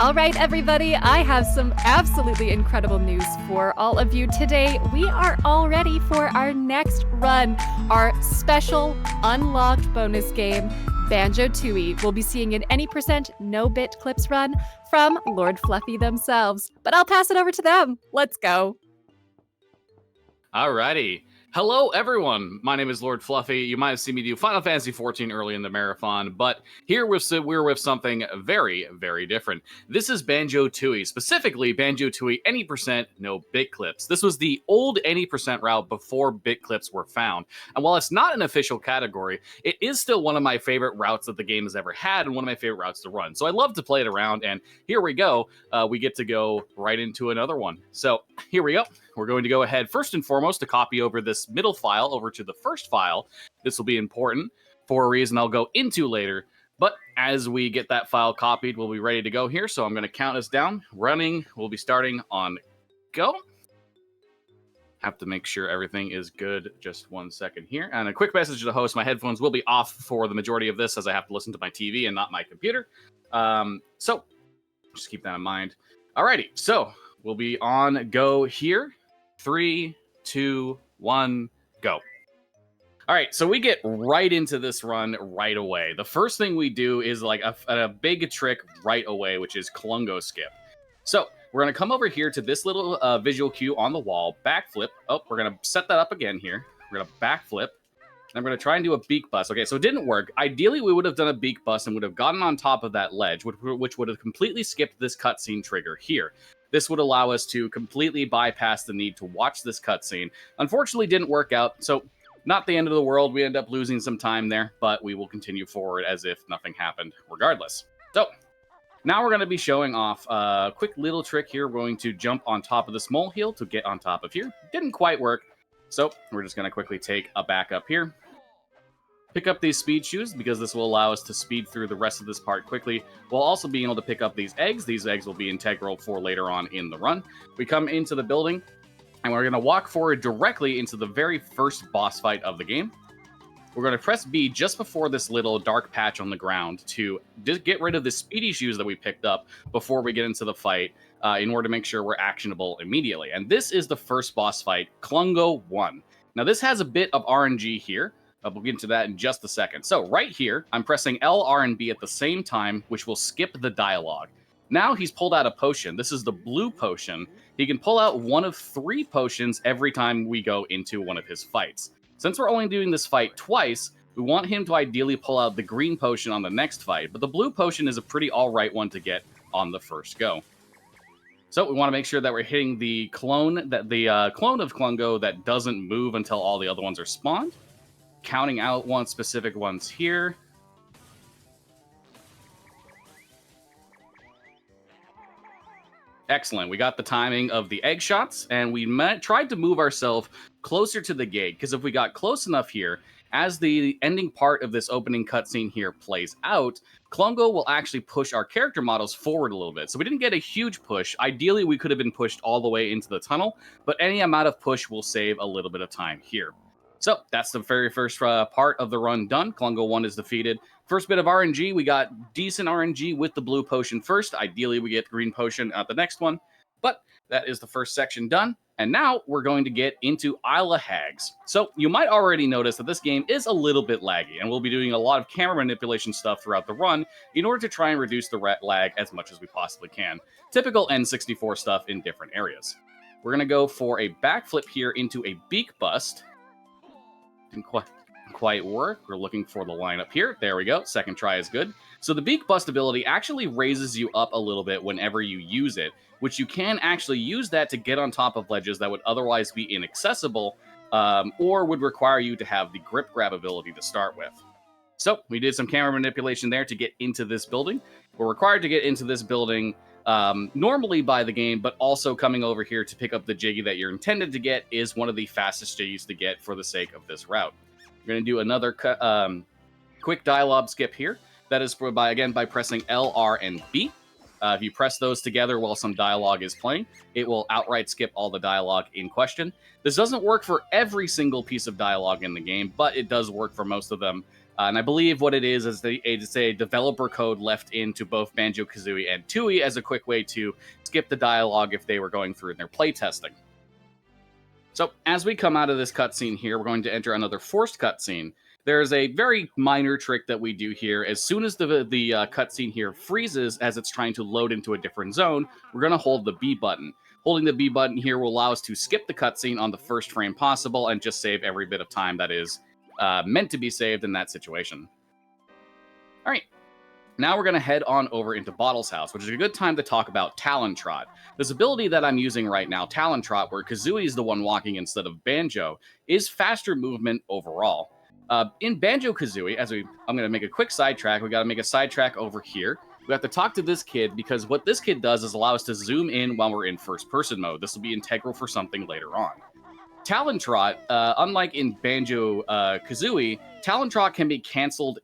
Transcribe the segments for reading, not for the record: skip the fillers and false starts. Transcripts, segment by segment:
All right, everybody, I have some absolutely incredible news for all of you today. We are all ready for our next run, our special unlocked bonus game, Banjo-Tooie. We'll be seeing an any percent no-bit clips run from LordFluffy themselves. But I'll pass it over to them. Let's go. Alrighty. Hello, everyone. My name is LordFluffy. You might have seen me do Final Fantasy XIV early in the marathon, but here we're with something very, very different. This is Banjo-Tooie, specifically Banjo-Tooie any percent no bit clips. This was the old any percent route before bit clips were found, and while it's not an official category, it is still one of my favorite routes that the game has ever had and one of my favorite routes to run. So I love to play it around, and here we go. We get to go right into another one. So here we go. We're going to go ahead first and foremost to copy over this middle file over to the first file. This will be important for a reason I'll go into later. But as we get that file copied, we'll be ready to go here. So I'm going to count us down. Running. We'll be starting on go. Have to make sure everything is good. Just 1 second here. And a quick message to the host. My headphones will be off for the majority of this as I have to listen to my TV and not my computer. So just keep that in mind. Alrighty. So we'll be on go here. 3, 2, 1, go. All right, so we get right into this run right away. The first thing we do is like a big trick right away, which is Klungo skip. So we're going to come over here to this little visual cue on the wall, backflip. Oh, we're going to set that up again here. We're going to backflip. And I'm going to try and do a beak bust. Okay, so it didn't work. Ideally, we would have done a beak bust and would have gotten on top of that ledge, which would have completely skipped this cutscene trigger here. This would allow us to completely bypass the need to watch this cutscene. Unfortunately, didn't work out, so not the end of the world. We end up losing some time there, but we will continue forward as if nothing happened regardless. So now we're going to be showing off a quick little trick here. We're going to jump on top of this molehill to get on top of here. Didn't quite work, so we're just going to quickly take a back up here. Pick up these speed shoes because this will allow us to speed through the rest of this part quickly while also being able to pick up these eggs. These eggs will be integral for later on in the run. We come into the building and we're going to walk forward directly into the very first boss fight of the game. We're going to press B just before this little dark patch on the ground to get rid of the speedy shoes that we picked up before we get into the fight in order to make sure we're actionable immediately. And this is the first boss fight, Klungo 1. Now this has a bit of RNG here. We'll get into that in just a second. So right here, I'm pressing L, R, and B at the same time, which will skip the dialogue. Now he's pulled out a potion. This is the blue potion. He can pull out one of 3 potions every time we go into one of his fights. Since we're only doing this fight twice, we want him to ideally pull out the green potion on the next fight, but the blue potion is a pretty alright one to get on the first go. So we want to make sure that we're hitting the clone of Klungo that doesn't move until all the other ones are spawned. Counting out one specific ones here. Excellent. We got the timing of the egg shots, and we tried to move ourselves closer to the gate, because if we got close enough here, as the ending part of this opening cutscene here plays out, Klungo will actually push our character models forward a little bit. So we didn't get a huge push. Ideally, we could have been pushed all the way into the tunnel, but any amount of push will save a little bit of time here. So that's the very first part of the run done. Klungo 1 is defeated. First bit of RNG, we got decent RNG with the blue potion first. Ideally, we get green potion at the next one. But that is the first section done. And now we're going to get into Isle of Hags. So you might already notice that this game is a little bit laggy, and we'll be doing a lot of camera manipulation stuff throughout the run in order to try and reduce the lag as much as we possibly can. Typical N64 stuff in different areas. We're going to go for a backflip here into a beak bust. Didn't quite work. We're looking for the lineup here. There we go. Second try is good. So the beak bust ability actually raises you up a little bit whenever you use it, which you can actually use that to get on top of ledges that would otherwise be inaccessible or would require you to have the grip grab ability to start with. So we did some camera manipulation there to get into this building. We're required to get into this building normally by the game, but also coming over here to pick up the Jiggy that you're intended to get is one of the fastest Jiggies to get for the sake of this route. We're going to do another quick dialogue skip here. That is by pressing L, R, and B. If you press those together while some dialogue is playing, it will outright skip all the dialogue in question. This doesn't work for every single piece of dialogue in the game, but it does work for most of them. And I believe what it is it's a developer code left into both Banjo-Kazooie and Tooie as a quick way to skip the dialogue if they were going through their playtesting. So as we come out of this cutscene here, we're going to enter another forced cutscene. There's a very minor trick that we do here. As soon as the cutscene here freezes as it's trying to load into a different zone, we're going to hold the B button. Holding the B button here will allow us to skip the cutscene on the first frame possible and just save every bit of time that is meant to be saved in that situation. All right. Now we're going to head on over into Bottle's house, which is a good time to talk about Talon Trot. This ability that I'm using right now, Talon Trot, where Kazooie is the one walking instead of Banjo, is faster movement overall. In Banjo-Kazooie, I'm going to make a quick sidetrack. We got to make a sidetrack over here. We have to talk to this kid because what this kid does is allow us to zoom in while we're in first-person mode. This will be integral for something later on. Talon Trot, unlike in Banjo-Kazooie, Talon Trot can be canceled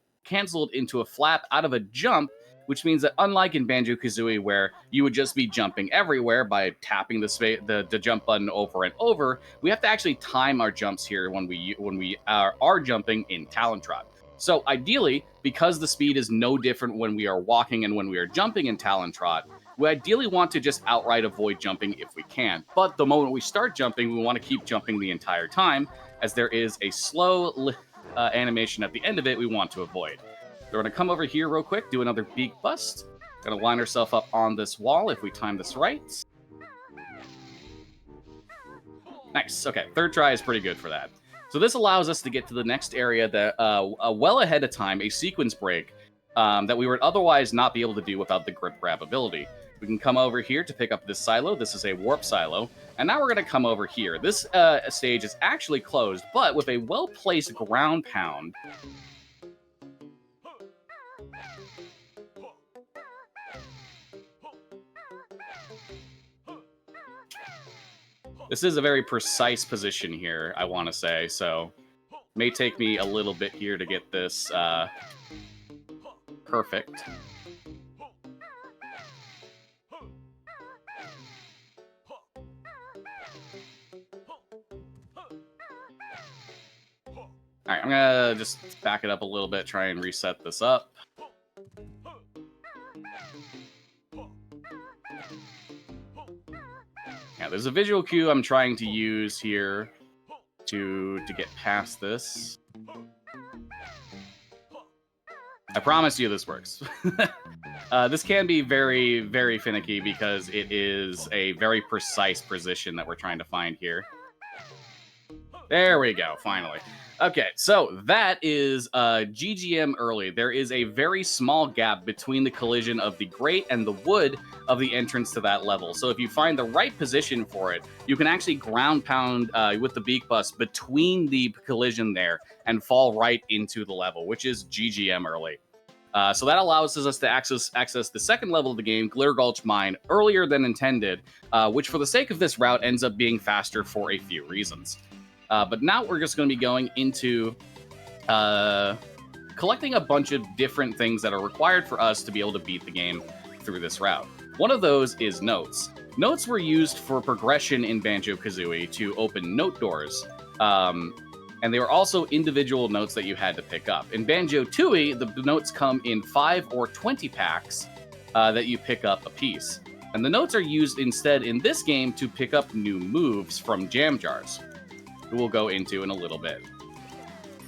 into a flap out of a jump, which means that unlike in Banjo-Kazooie, where you would just be jumping everywhere by tapping the jump button over and over, we have to actually time our jumps here when we are jumping in Talon Trot. So ideally, because the speed is no different when we are walking and when we are jumping in Talon Trot, we ideally want to just outright avoid jumping if we can. But the moment we start jumping, we want to keep jumping the entire time, as there is a slow animation at the end of it we want to avoid. We're going to come over here real quick, do another beak bust. Going to line ourselves up on this wall if we time this right. Nice. Okay, third try is pretty good for that. So this allows us to get to the next area that well ahead of time, a sequence break that we would otherwise not be able to do without the grip grab ability. We can come over here to pick up this silo. This is a warp silo. And now we're going to come over here. This stage is actually closed, but with a well-placed ground pound. This is a very precise position here, I want to say, so may take me a little bit here to get this perfect. Alright, I'm gonna just back it up a little bit, try and reset this up. Yeah, there's a visual cue I'm trying to use here to get past this. I promise you this works. This can be very, very finicky because it is a very precise position that we're trying to find here. There we go, finally. Okay, so that is GGM early. There is a very small gap between the collision of the grate and the wood of the entrance to that level. So if you find the right position for it, you can actually ground pound with the beak bust between the collision there and fall right into the level, which is GGM early. So that allows us to access the second level of the game, Glitter Gulch Mine, earlier than intended, which for the sake of this route ends up being faster for a few reasons. But now we're just going to be going into collecting a bunch of different things that are required for us to be able to beat the game through this route. One of those is notes. Notes were used for progression in Banjo-Kazooie to open note doors. And they were also individual notes that you had to pick up. In Banjo-Tooie, the notes come in 5 or 20 packs that you pick up a piece. And the notes are used instead in this game to pick up new moves from jam jars, who we'll go into in a little bit.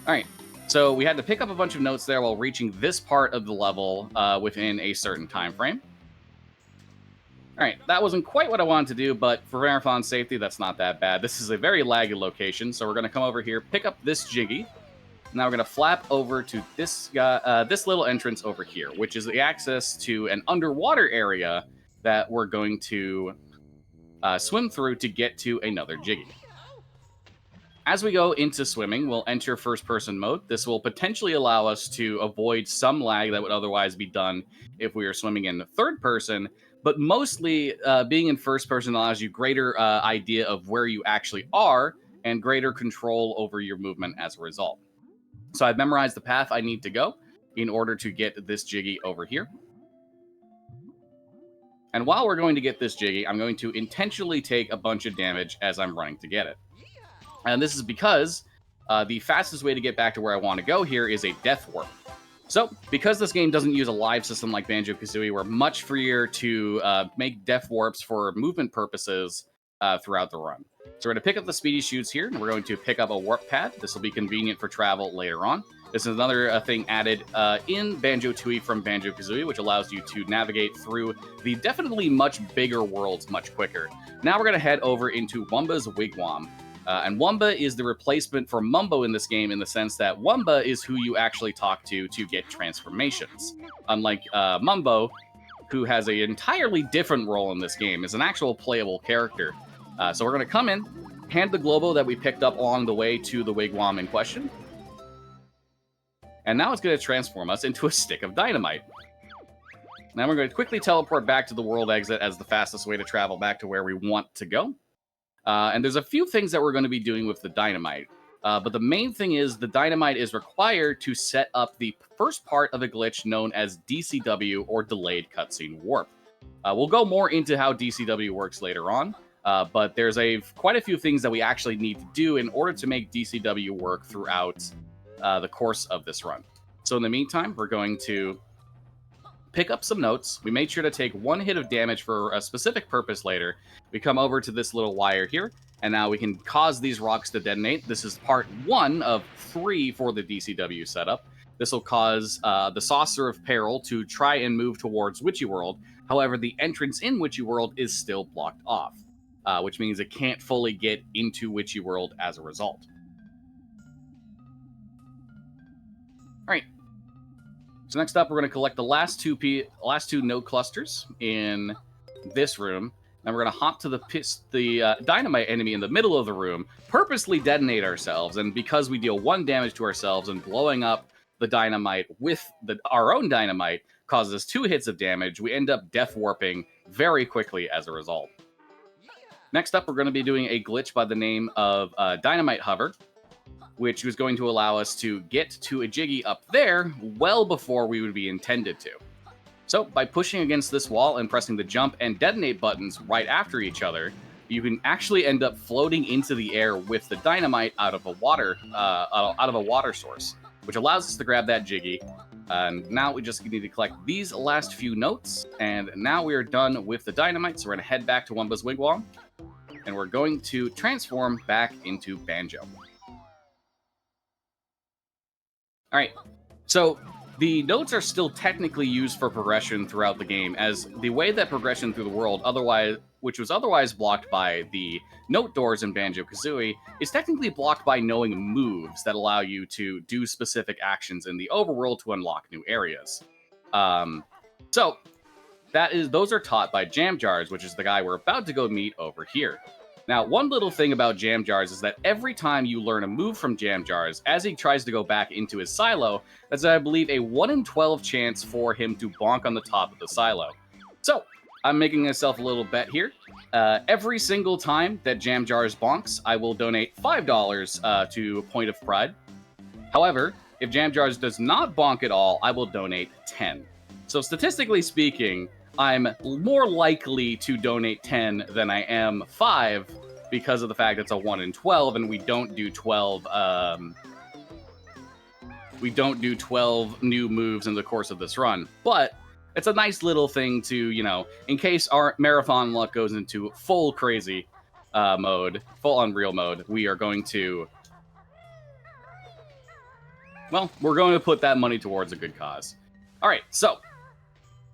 All right, so we had to pick up a bunch of notes there while reaching this part of the level within a certain time frame. All right, that wasn't quite what I wanted to do, but for marathon safety, that's not that bad. This is a very laggy location, so we're going to come over here, pick up this Jiggy. Now we're going to flap over to this this little entrance over here, which is the access to an underwater area that we're going to swim through to get to another Jiggy. As we go into swimming, we'll enter first-person mode. This will potentially allow us to avoid some lag that would otherwise be done if we were swimming in third person, but mostly being in first person allows you greater idea of where you actually are and greater control over your movement as a result. So I've memorized the path I need to go in order to get this Jiggy over here. And while we're going to get this Jiggy, I'm going to intentionally take a bunch of damage as I'm running to get it. And this is because the fastest way to get back to where I want to go here is a death warp. So, because this game doesn't use a live system like Banjo-Kazooie, we're much freer to make death warps for movement purposes throughout the run. So we're going to pick up the speedy chutes here, and we're going to pick up a warp pad. This will be convenient for travel later on. This is another thing added in Banjo-Tooie from Banjo-Kazooie, which allows you to navigate through the definitely much bigger worlds much quicker. Now we're going to head over into Wumba's Wigwam. And Wumba is the replacement for Mumbo in this game in the sense that Wumba is who you actually talk to get transformations. Unlike Mumbo, who has an entirely different role in this game, is an actual playable character. So we're going to come in, hand the Globo that we picked up along the way to the Wigwam in question. And now it's going to transform us into a stick of dynamite. Now we're going to quickly teleport back to the world exit as the fastest way to travel back to where we want to go. And there's a few things that we're going to be doing with the dynamite. But the main thing is the dynamite is required to set up the first part of a glitch known as DCW, or Delayed Cutscene Warp. We'll go more into how DCW works later on, but there's quite a few things that we actually need to do in order to make DCW work throughout the course of this run. So in the meantime, we're going to pick up some notes. We made sure to take 1 hit of damage for a specific purpose later. We come over to this little wire here, and now we can cause these rocks to detonate. This is part 1 of 3 for the DCW setup. This will cause the Saucer of Peril to try and move towards Witchy World. However, the entrance in Witchy World is still blocked off, which means it can't fully get into Witchy World as a result. All right. So next up, we're going to collect the last two node clusters in this room. Then we're going to hop to the dynamite enemy in the middle of the room, purposely detonate ourselves, and because we deal 1 damage to ourselves and blowing up the dynamite with our own dynamite causes us 2 hits of damage, we end up death warping very quickly as a result. Next up, we're going to be doing a glitch by the name of Dynamite Hover, which was going to allow us to get to a Jiggy up there well before we would be intended to. So, by pushing against this wall and pressing the jump and detonate buttons right after each other, you can actually end up floating into the air with the dynamite out of a water source, which allows us to grab that Jiggy. And now we just need to collect these last few notes, and now we are done with the dynamite, so we're going to head back to Wumba's Wigwam, and we're going to transform back into Banjo. All right, so the notes are still technically used for progression throughout the game, as the way that progression through the world, which was otherwise blocked by the note doors in Banjo-Kazooie, is technically blocked by knowing moves that allow you to do specific actions in the overworld to unlock new areas. So those are taught by Jam Jars, which is the guy we're about to go meet over here. Now, one little thing about Jam Jars is that every time you learn a move from Jam Jars, as he tries to go back into his silo, there's, I believe, a 1 in 12 chance for him to bonk on the top of the silo. So, I'm making myself a little bet here. Every single time that Jam Jars bonks, I will donate $5 to Point of Pride. However, if Jam Jars does not bonk at all, I will donate 10. So, statistically speaking, I'm more likely to donate 10 than I am 5 because of the fact it's a 1 in 12 and we don't do 12 new moves in the course of this run. But it's a nice little thing to, in case our marathon luck goes into full crazy mode, full Unreal mode, we are going to, we're going to put that money towards a good cause. All right, so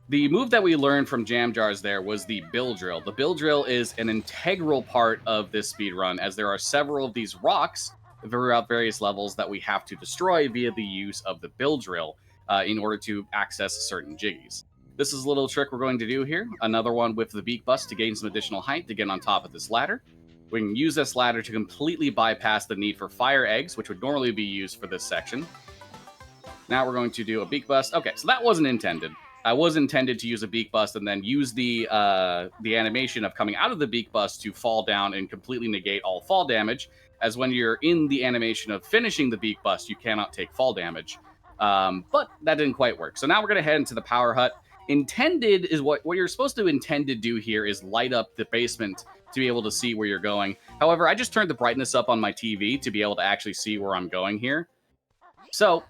the move that we learned from Jam Jars there was the Bill Drill. The Bill Drill is an integral part of this speedrun, as there are several of these rocks throughout various levels that we have to destroy via the use of the Bill Drill in order to access certain Jiggies. This is a little trick we're going to do here. Another one with the Beak Bust to gain some additional height to get on top of this ladder. We can use this ladder to completely bypass the need for fire eggs, which would normally be used for this section. Now we're going to do a Beak Bust. Okay, so that wasn't intended. I was intended to use a Beak Bust and then use the animation of coming out of the Beak Bust to fall down and completely negate all fall damage, as when you're in the animation of finishing the Beak Bust, you cannot take fall damage. But that didn't quite work. So now we're going to head into the Power Hut. intended is what you're supposed to intend to do here is light up the basement to be able to see where you're going. However, I just turned the brightness up on my TV to be able to actually see where I'm going here. So,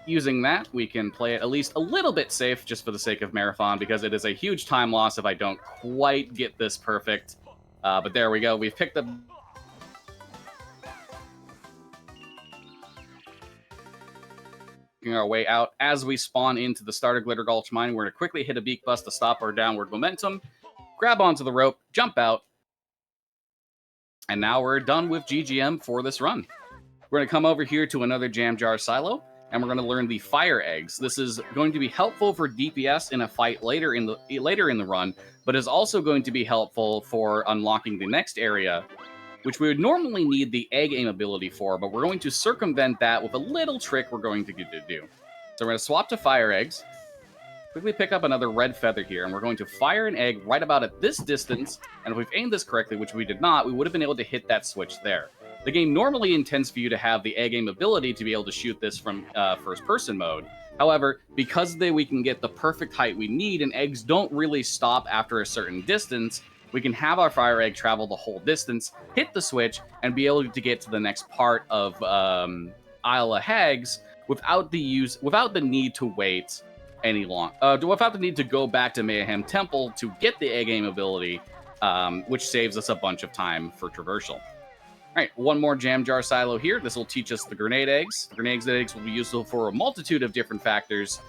using that, we can play it at least a little bit safe just for the sake of marathon, because it is a huge time loss if I don't quite get this perfect. But there we go. We've picked up our way out. As we spawn into the start of Glitter Gulch Mine, we're going to quickly hit a beak bust to stop our downward momentum, grab onto the rope, jump out, and now we're done with GGM for this run. We're going to come over here to another jam jar silo, and we're going to learn the fire eggs. This is going to be helpful for DPS in a fight later in the run, but is also going to be helpful for unlocking the next area, which we would normally need the egg aim ability for, but we're going to circumvent that with a little trick we're going to do. So we're going to swap to fire eggs, quickly pick up another red feather here, and we're going to fire an egg right about at this distance, and if we've aimed this correctly, which we did not, we would have been able to hit that switch there. The game normally intends for you to have the egg aim ability to be able to shoot this from first-person mode. However, because we can get the perfect height we need, and eggs don't really stop after a certain distance, we can have our fire egg travel the whole distance, hit the switch, and be able to get to the next part of Isle of Hags without the need to wait any long, without the need to go back to Mayhem Temple to get the egg aim ability, which saves us a bunch of time for traversal. All right, one more jam jar silo here. This will teach us the grenade eggs. The grenade eggs will be useful for a multitude of different factors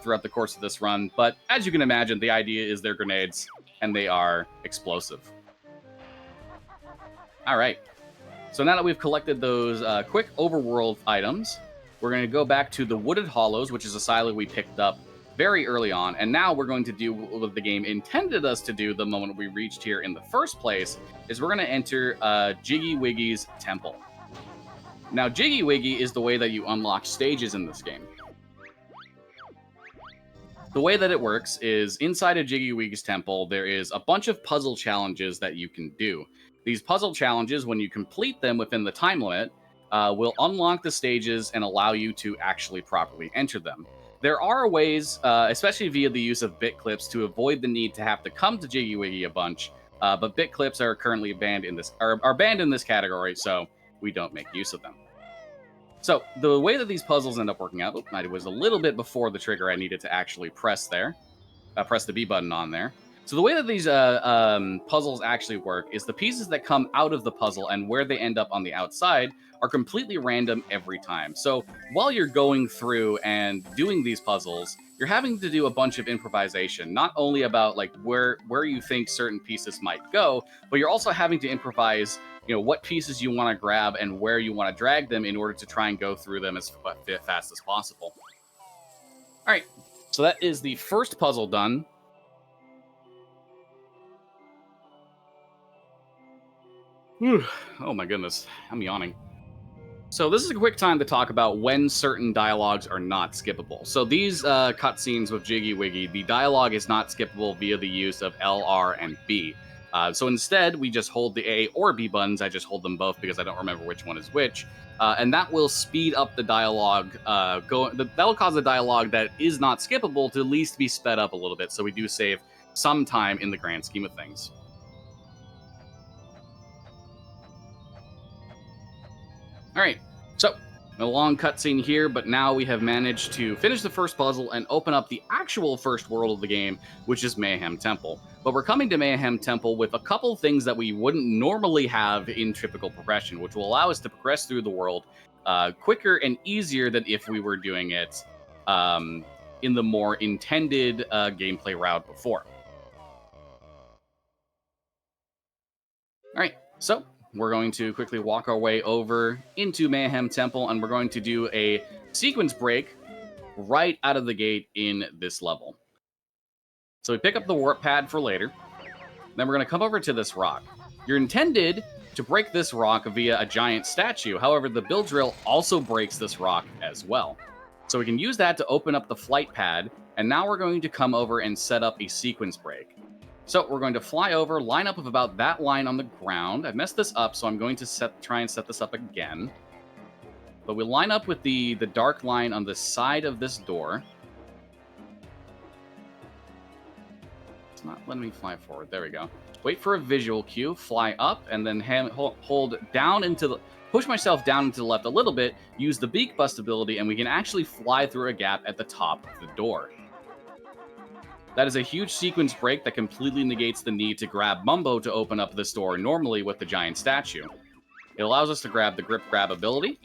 throughout the course of this run, but as you can imagine, the idea is they're grenades, and they are explosive. All right, so now that we've collected those quick overworld items, we're going to go back to the Wooded Hollows, which is a silo we picked up very early on, and now we're going to do what the game intended us to do the moment we reached here in the first place, is we're going to enter Jiggy Wiggy's temple. Now, Jiggy Wiggy is the way that you unlock stages in this game. The way that it works is inside of Jiggy Wiggy's temple, there is a bunch of puzzle challenges that you can do. These puzzle challenges, when you complete them within the time limit, will unlock the stages and allow you to actually properly enter them. There are ways, especially via the use of bit clips, to avoid the need to have to come to Jiggy Wiggy a bunch, but bit clips are currently banned in this category, so we don't make use of them. So the way that these puzzles end up working out, it was a little bit before the trigger I needed to actually press there, press the B button on there. So the way that these puzzles actually work is the pieces that come out of the puzzle and where they end up on the outside are completely random every time. So while you're going through and doing these puzzles, you're having to do a bunch of improvisation, not only about like where you think certain pieces might go, but you're also having to improvise, you know, what pieces you want to grab and where you want to drag them in order to try and go through them as fast as possible. All right, so that is the first puzzle done. Whew. Oh my goodness, I'm yawning. So this is a quick time to talk about when certain dialogues are not skippable. So these cutscenes with Jiggy Wiggy, the dialogue is not skippable via the use of L, R, and B. So instead, we just hold the A or B buttons. I just hold them both because I don't remember which one is which. And that will speed up the dialogue. That will cause the dialogue that is not skippable to at least be sped up a little bit, so we do save some time in the grand scheme of things. All right, so a long cutscene here, but now we have managed to finish the first puzzle and open up the actual first world of the game, which is Mayhem Temple. But we're coming to Mayhem Temple with a couple things that we wouldn't normally have in typical progression, which will allow us to progress through the world quicker and easier than if we were doing it in the more intended gameplay route before. All right, so we're going to quickly walk our way over into Mayhem Temple, and we're going to do a sequence break right out of the gate in this level. So we pick up the warp pad for later. Then we're going to come over to this rock. You're intended to break this rock via a giant statue. However, the build drill also breaks this rock as well. So we can use that to open up the flight pad, and now we're going to come over and set up a sequence break. So we're going to fly over, line up with about that line on the ground. I messed this up, so I'm going to try and set this up again. But we line up with the dark line on the side of this door. It's not letting me fly forward. There we go. Wait for a visual cue, fly up, and then hold down into the... Push myself down into the left a little bit, use the beak bust ability, and we can actually fly through a gap at the top of the door. That is a huge sequence break that completely negates the need to grab Mumbo to open up this door normally with the giant statue. It allows us to grab the grip grab ability.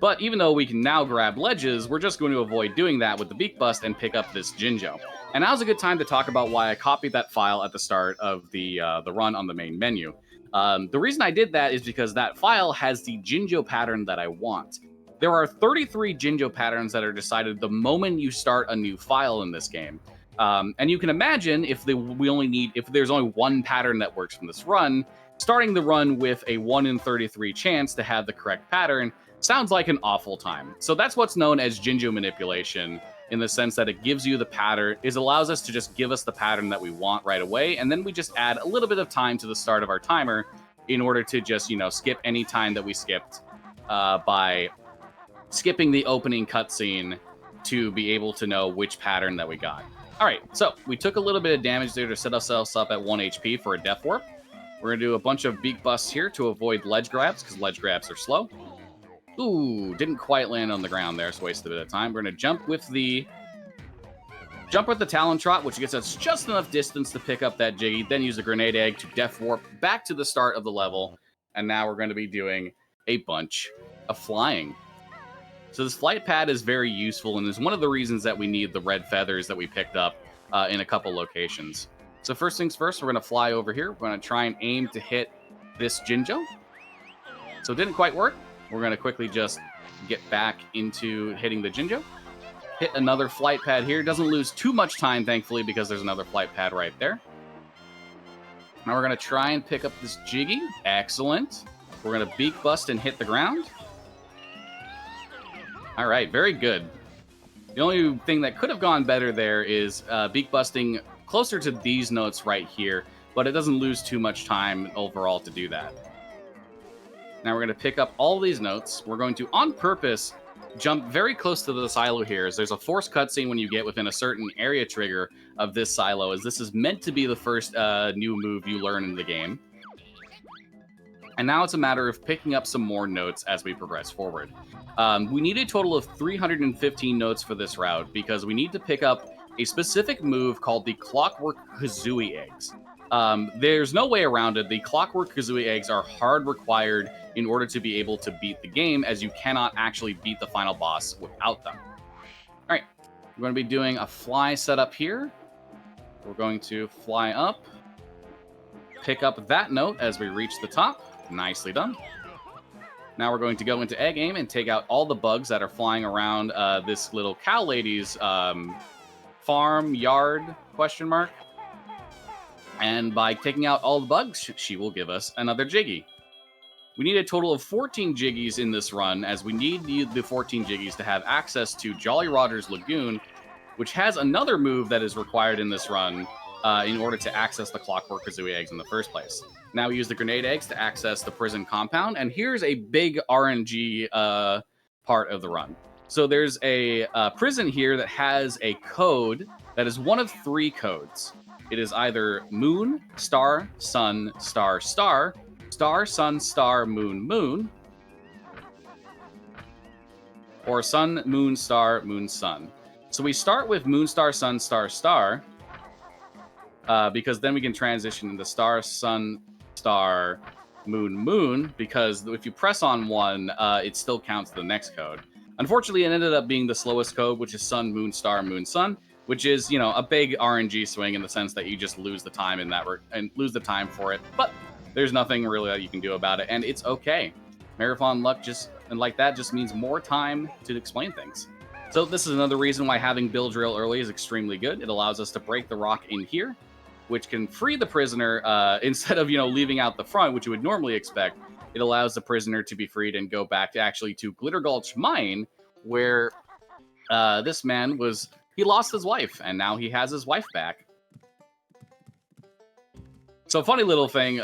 But even though we can now grab ledges, we're just going to avoid doing that with the beak bust and pick up this Jinjo. And now's a good time to talk about why I copied that file at the start of the run on the main menu. The reason I did that is because that file has the Jinjo pattern that I want. There are 33 Jinjo patterns that are decided the moment you start a new file in this game. And you can imagine if there's only one pattern that works from this run, starting the run with a 1 in 33 chance to have the correct pattern sounds like an awful time. So that's what's known as Jinjo manipulation, in the sense that it gives you the pattern, it allows us to just give us the pattern that we want right away, and then we just add a little bit of time to the start of our timer in order to just, skip any time that we skipped by skipping the opening cutscene to be able to know which pattern that we got. All right, so we took a little bit of damage there to set ourselves up at 1 HP for a Death Warp. We're going to do a bunch of beak busts here to avoid ledge grabs, because ledge grabs are slow. Ooh, didn't quite land on the ground there, so wasted a bit of time. We're going to jump with the Talon Trot, which gets us just enough distance to pick up that Jiggy, then use a Grenade Egg to Death Warp back to the start of the level, and now we're going to be doing a bunch of flying. So this flight pad is very useful, and is one of the reasons that we need the red feathers that we picked up in a couple locations. So first things first, we're going to fly over here. We're going to try and aim to hit this Jinjo. So it didn't quite work. We're going to quickly just get back into hitting the Jinjo. Hit another flight pad here. Doesn't lose too much time, thankfully, because there's another flight pad right there. Now we're going to try and pick up this Jiggy. Excellent. We're going to beak bust and hit the ground. All right, very good. The only thing that could have gone better there is beak busting closer to these notes right here, but it doesn't lose too much time overall to do that. Now we're going to pick up all these notes. We're going to, on purpose, jump very close to the silo here, as there's a forced cutscene when you get within a certain area trigger of this silo, as this is meant to be the first new move you learn in the game. And now it's a matter of picking up some more notes as we progress forward. We need a total of 315 notes for this route, because we need to pick up a specific move called the Clockwork Kazooie Eggs. There's no way around it. The Clockwork Kazooie Eggs are hard required in order to be able to beat the game, as you cannot actually beat the final boss without them. All right, we're going to be doing a fly setup here. We're going to fly up, pick up that note as we reach the top. Nicely done. Now we're going to go into egg aim and take out all the bugs that are flying around this little cow lady's farm, yard, question mark. And by taking out all the bugs, she will give us another Jiggy. We need a total of 14 Jiggies in this run, as we need the 14 Jiggies to have access to Jolly Roger's Lagoon, which has another move that is required in this run in order to access the Clockwork Kazooie Eggs in the first place. Now we use the Grenade Eggs to access the prison compound, and here's a big RNG part of the run. So there's a prison here that has a code that is one of 3 codes. It is either moon, star, sun, star, star, star, sun, star, moon, moon, or sun, moon, star, moon, sun. So we start with moon, star, sun, star, star, because then we can transition into star, sun, star, moon, moon, because if you press on one, it still counts the next code. Unfortunately, it ended up being the slowest code, which is sun, moon, star, moon, sun, which is, a big RNG swing in the sense that you just lose the time in that and lose the time for it. But there's nothing really that you can do about it, and it's okay. Marathon luck just means more time to explain things. So this is another reason why having Bill Drill early is extremely good. It allows us to break the rock in here, which can free the prisoner instead of leaving out the front, which you would normally expect. It allows the prisoner to be freed and go back to Glitter Gulch Mine, where this man he lost his wife, and now he has his wife back. So funny little thing,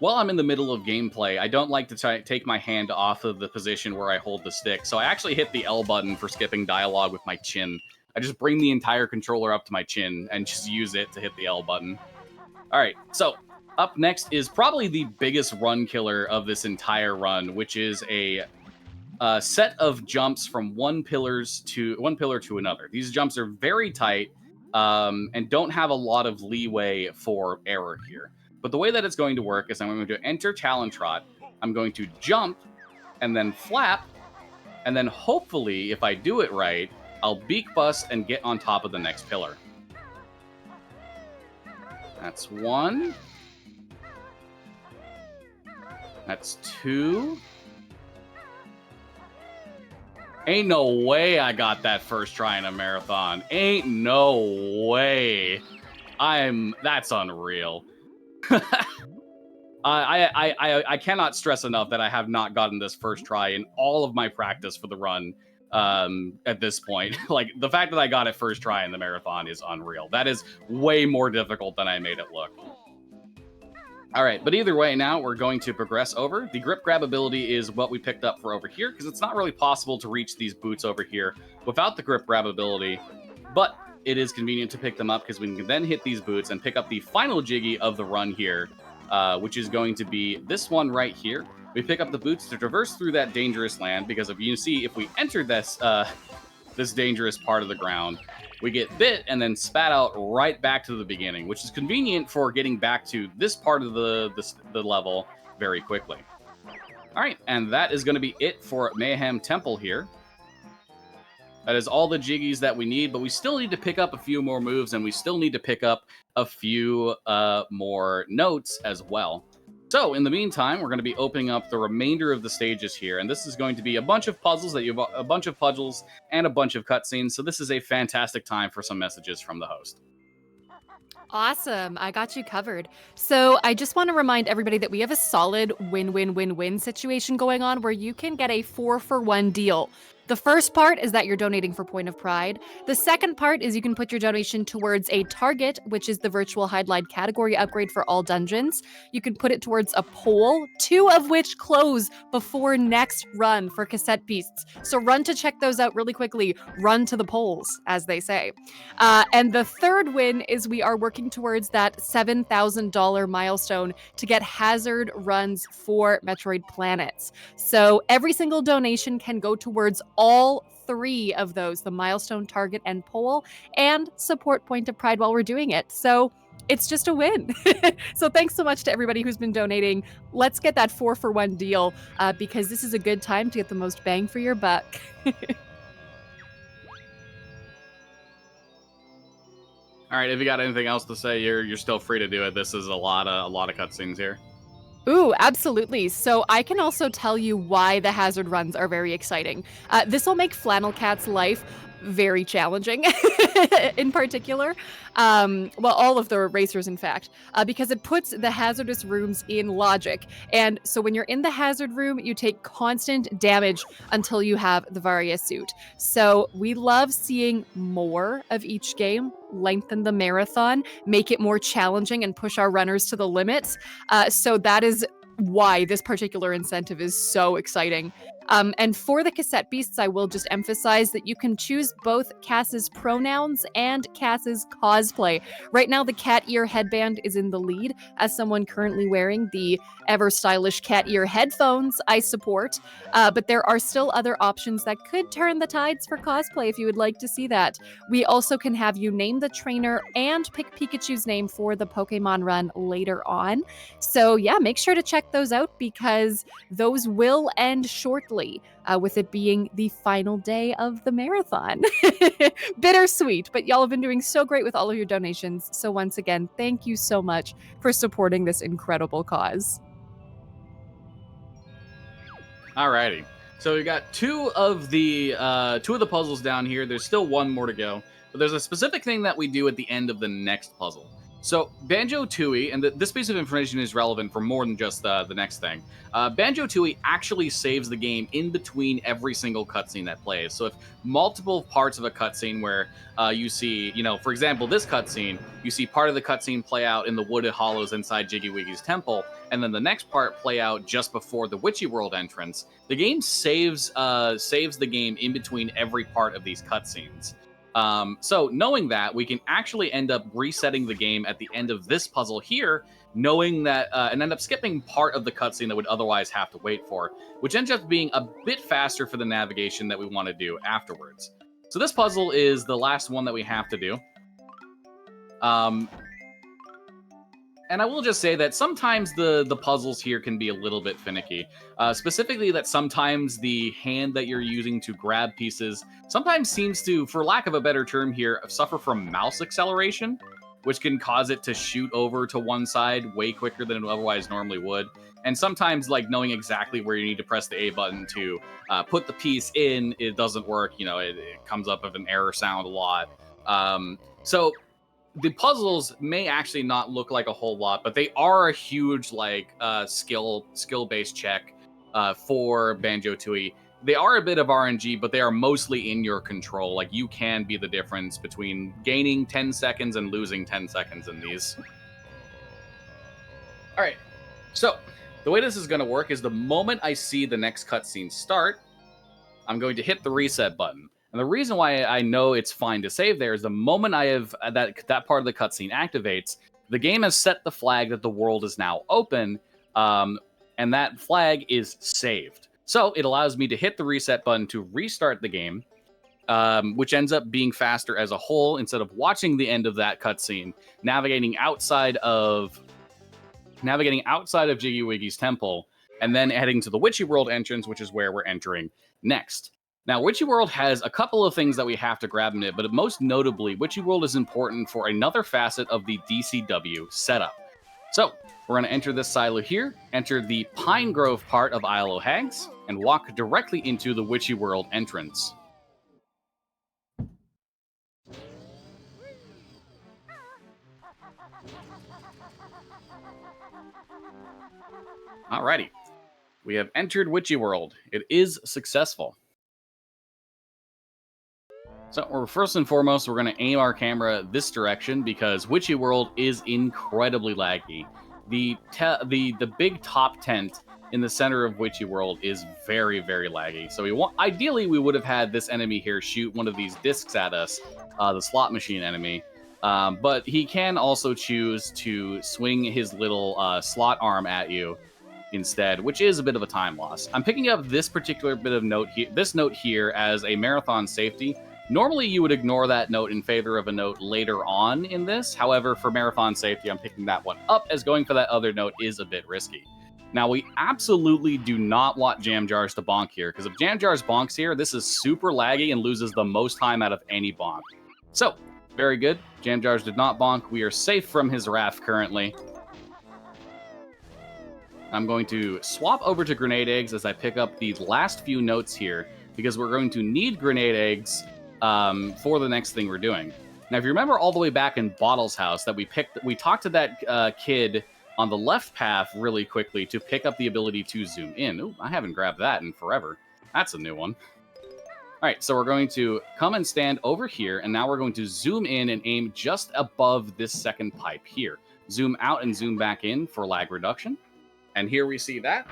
while I'm in the middle of gameplay, I don't like to take my hand off of the position where I hold the stick. So I actually hit the L button for skipping dialogue with my chin. I just bring the entire controller up to my chin and just use it to hit the L button. All right, so up next is probably the biggest run killer of this entire run, which is a set of jumps from one pillar to another. These jumps are very tight and don't have a lot of leeway for error here. But the way that it's going to work is I'm going to enter Talon Trot, I'm going to jump, and then flap, and then hopefully, if I do it right, I'll beak bust and get on top of the next pillar. That's one. That's two. Ain't no way I got that first try in a marathon. Ain't no way. That's unreal. I cannot stress enough that I have not gotten this first try in all of my practice for the run at this point. Like, the fact that I got it first try in the marathon is unreal. That is way more difficult than I made it look. All right, but either way, now we're going to progress over. The grip grab ability is what we picked up for over here, because it's not really possible to reach these boots over here without the grip grab ability, but it is convenient to pick them up because we can then hit these boots and pick up the final Jiggy of the run here, which is going to be this one right here. We pick up the boots to traverse through that dangerous land, because if you see, if we enter this this dangerous part of the ground, we get bit and then spat out right back to the beginning, which is convenient for getting back to this part of the level very quickly. All right, and that is going to be it for Mayhem Temple here. That is all the jiggies that we need, but we still need to pick up a few more moves, and we still need to pick up a few more notes as well. So in the meantime, we're going to be opening up the remainder of the stages here, and this is going to be a bunch of puzzles a bunch of puzzles and a bunch of cutscenes. So this is a fantastic time for some messages from the host. Awesome. I got you covered. So I just want to remind everybody that we have a solid win-win-win-win situation going on where you can get a 4-for-1 deal. The first part is that you're donating for Point of Pride. The second part is you can put your donation towards a target, which is the virtual highlight category upgrade for all dungeons. You can put it towards a poll, 2 of which close before next run for cassette beasts. So run to check those out really quickly. Run to the polls, as they say. And the third win is we are working towards that $7,000 milestone to get hazard runs for Metroid Planets. So every single donation can go towards all 3 of those, the milestone, target, and poll, and support Point of Pride while we're doing it. So it's just a win. So thanks so much to everybody who's been donating. Let's get that 4-for-1 deal because this is a good time to get the most bang for your buck. All right, if you got anything else to say, you're still free to do it. This is a lot of cutscenes here. Ooh, absolutely. So I can also tell you why the hazard runs are very exciting. This will make Flannel Cat's life very challenging in particular. Well, all of the racers, in fact, because it puts the hazardous rooms in logic. And so when you're in the hazard room, you take constant damage until you have the Varia suit. So we love seeing more of each game, lengthen the marathon, make it more challenging, and push our runners to the limits. So that is why this particular incentive is so exciting. And for the cassette beasts, I will just emphasize that you can choose both Cass's pronouns and Cass's cosplay. Right now, the cat ear headband is in the lead as someone currently wearing the ever stylish cat ear headphones I support. But there are still other options that could turn the tides for cosplay if you would like to see that. We also can have you name the trainer and pick Pikachu's name for the Pokemon run later on. So yeah, make sure to check those out because those will end shortly. With it being the final day of the marathon. Bittersweet, but y'all have been doing so great with all of your donations. So once again, thank you so much for supporting this incredible cause. Alrighty, so we got two of the puzzles down here. There's still one more to go, but there's a specific thing that we do at the end of the next puzzle. So Banjo-Tooie, and this piece of information is relevant for more than just the next thing. Banjo-Tooie actually saves the game in between every single cutscene that plays. So if multiple parts of a cutscene where you see, for example, this cutscene, you see part of the cutscene play out in the wooded hollows inside Jiggy Wiggy's temple, and then the next part play out just before the Witchy World entrance. The game saves the game in between every part of these cutscenes. So knowing that, we can actually end up resetting the game at the end of this puzzle here, knowing that, and end up skipping part of the cutscene that would otherwise have to wait for, which ends up being a bit faster for the navigation that we want to do afterwards. So this puzzle is the last one that we have to do. And I will just say that sometimes the puzzles here can be a little bit finicky. Specifically that sometimes the hand that you're using to grab pieces sometimes seems to, for lack of a better term here, suffer from mouse acceleration, which can cause it to shoot over to one side way quicker than it otherwise normally would. And sometimes, like, knowing exactly where you need to press the A button to put the piece in, it doesn't work. It comes up with an error sound a lot. So the puzzles may actually not look like a whole lot, but they are a huge skill-based check for Banjo-Tooie. They are a bit of RNG, but they are mostly in your control. Like, you can be the difference between gaining 10 seconds and losing 10 seconds in these. All right, so the way this is going to work is the moment I see the next cutscene start, I'm going to hit the reset button. And the reason why I know it's fine to save there is the moment I have that part of the cutscene activates, the game has set the flag that the world is now open, and that flag is saved. So it allows me to hit the reset button to restart the game, which ends up being faster as a whole instead of watching the end of that cutscene, navigating outside of Jiggy Wiggy's temple, and then heading to the Witchy World entrance, which is where we're entering next. Now, Witchy World has a couple of things that we have to grab in it, but most notably, Witchy World is important for another facet of the DCW setup. So, we're going to enter this silo here, enter the Pine Grove part of Isle o' Hags, and walk directly into the Witchy World entrance. Alrighty. We have entered Witchy World. It is successful. So first and foremost, we're going to aim our camera this direction because Witchy World is incredibly laggy. The big top tent in the center of Witchy World is very, very laggy. So ideally we would have had this enemy here shoot one of these discs at us, the slot machine enemy. But he can also choose to swing his little slot arm at you instead, which is a bit of a time loss. I'm picking up this particular bit of note here as a marathon safety. Normally, you would ignore that note in favor of a note later on in this. However, for marathon safety, I'm picking that one up, as going for that other note is a bit risky. Now, we absolutely do not want Jam Jars to bonk here, because if Jam Jars bonks here, this is super laggy and loses the most time out of any bonk. So, very good. Jam Jars did not bonk. We are safe from his wrath currently. I'm going to swap over to Grenade Eggs as I pick up these last few notes here, because we're going to need Grenade Eggs for the next thing we're doing. Now, if you remember all the way back in Bottle's house that we talked to that kid on the left path really quickly to pick up the ability to zoom in. Ooh, I haven't grabbed that in forever. That's a new one. All right, so we're going to come and stand over here, and now we're going to zoom in and aim just above this second pipe here. Zoom out and zoom back in for lag reduction. And here we see that.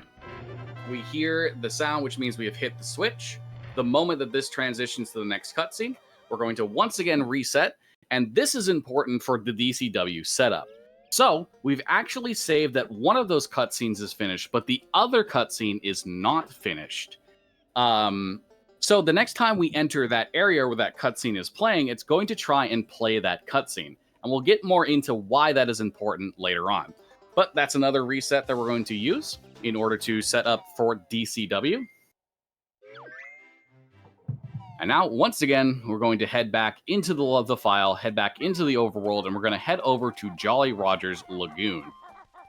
We hear the sound, which means we have hit the switch. The moment that this transitions to the next cutscene, we're going to once again reset, and this is important for the DCW setup. So, we've actually saved that one of those cutscenes is finished, but the other cutscene is not finished. So the next time we enter that area where that cutscene is playing, it's going to try and play that cutscene. And we'll get more into why that is important later on. But that's another reset that we're going to use in order to set up for DCW. And now, once again, we're going to head back into the file, head back into the overworld, and we're going to head over to Jolly Roger's Lagoon.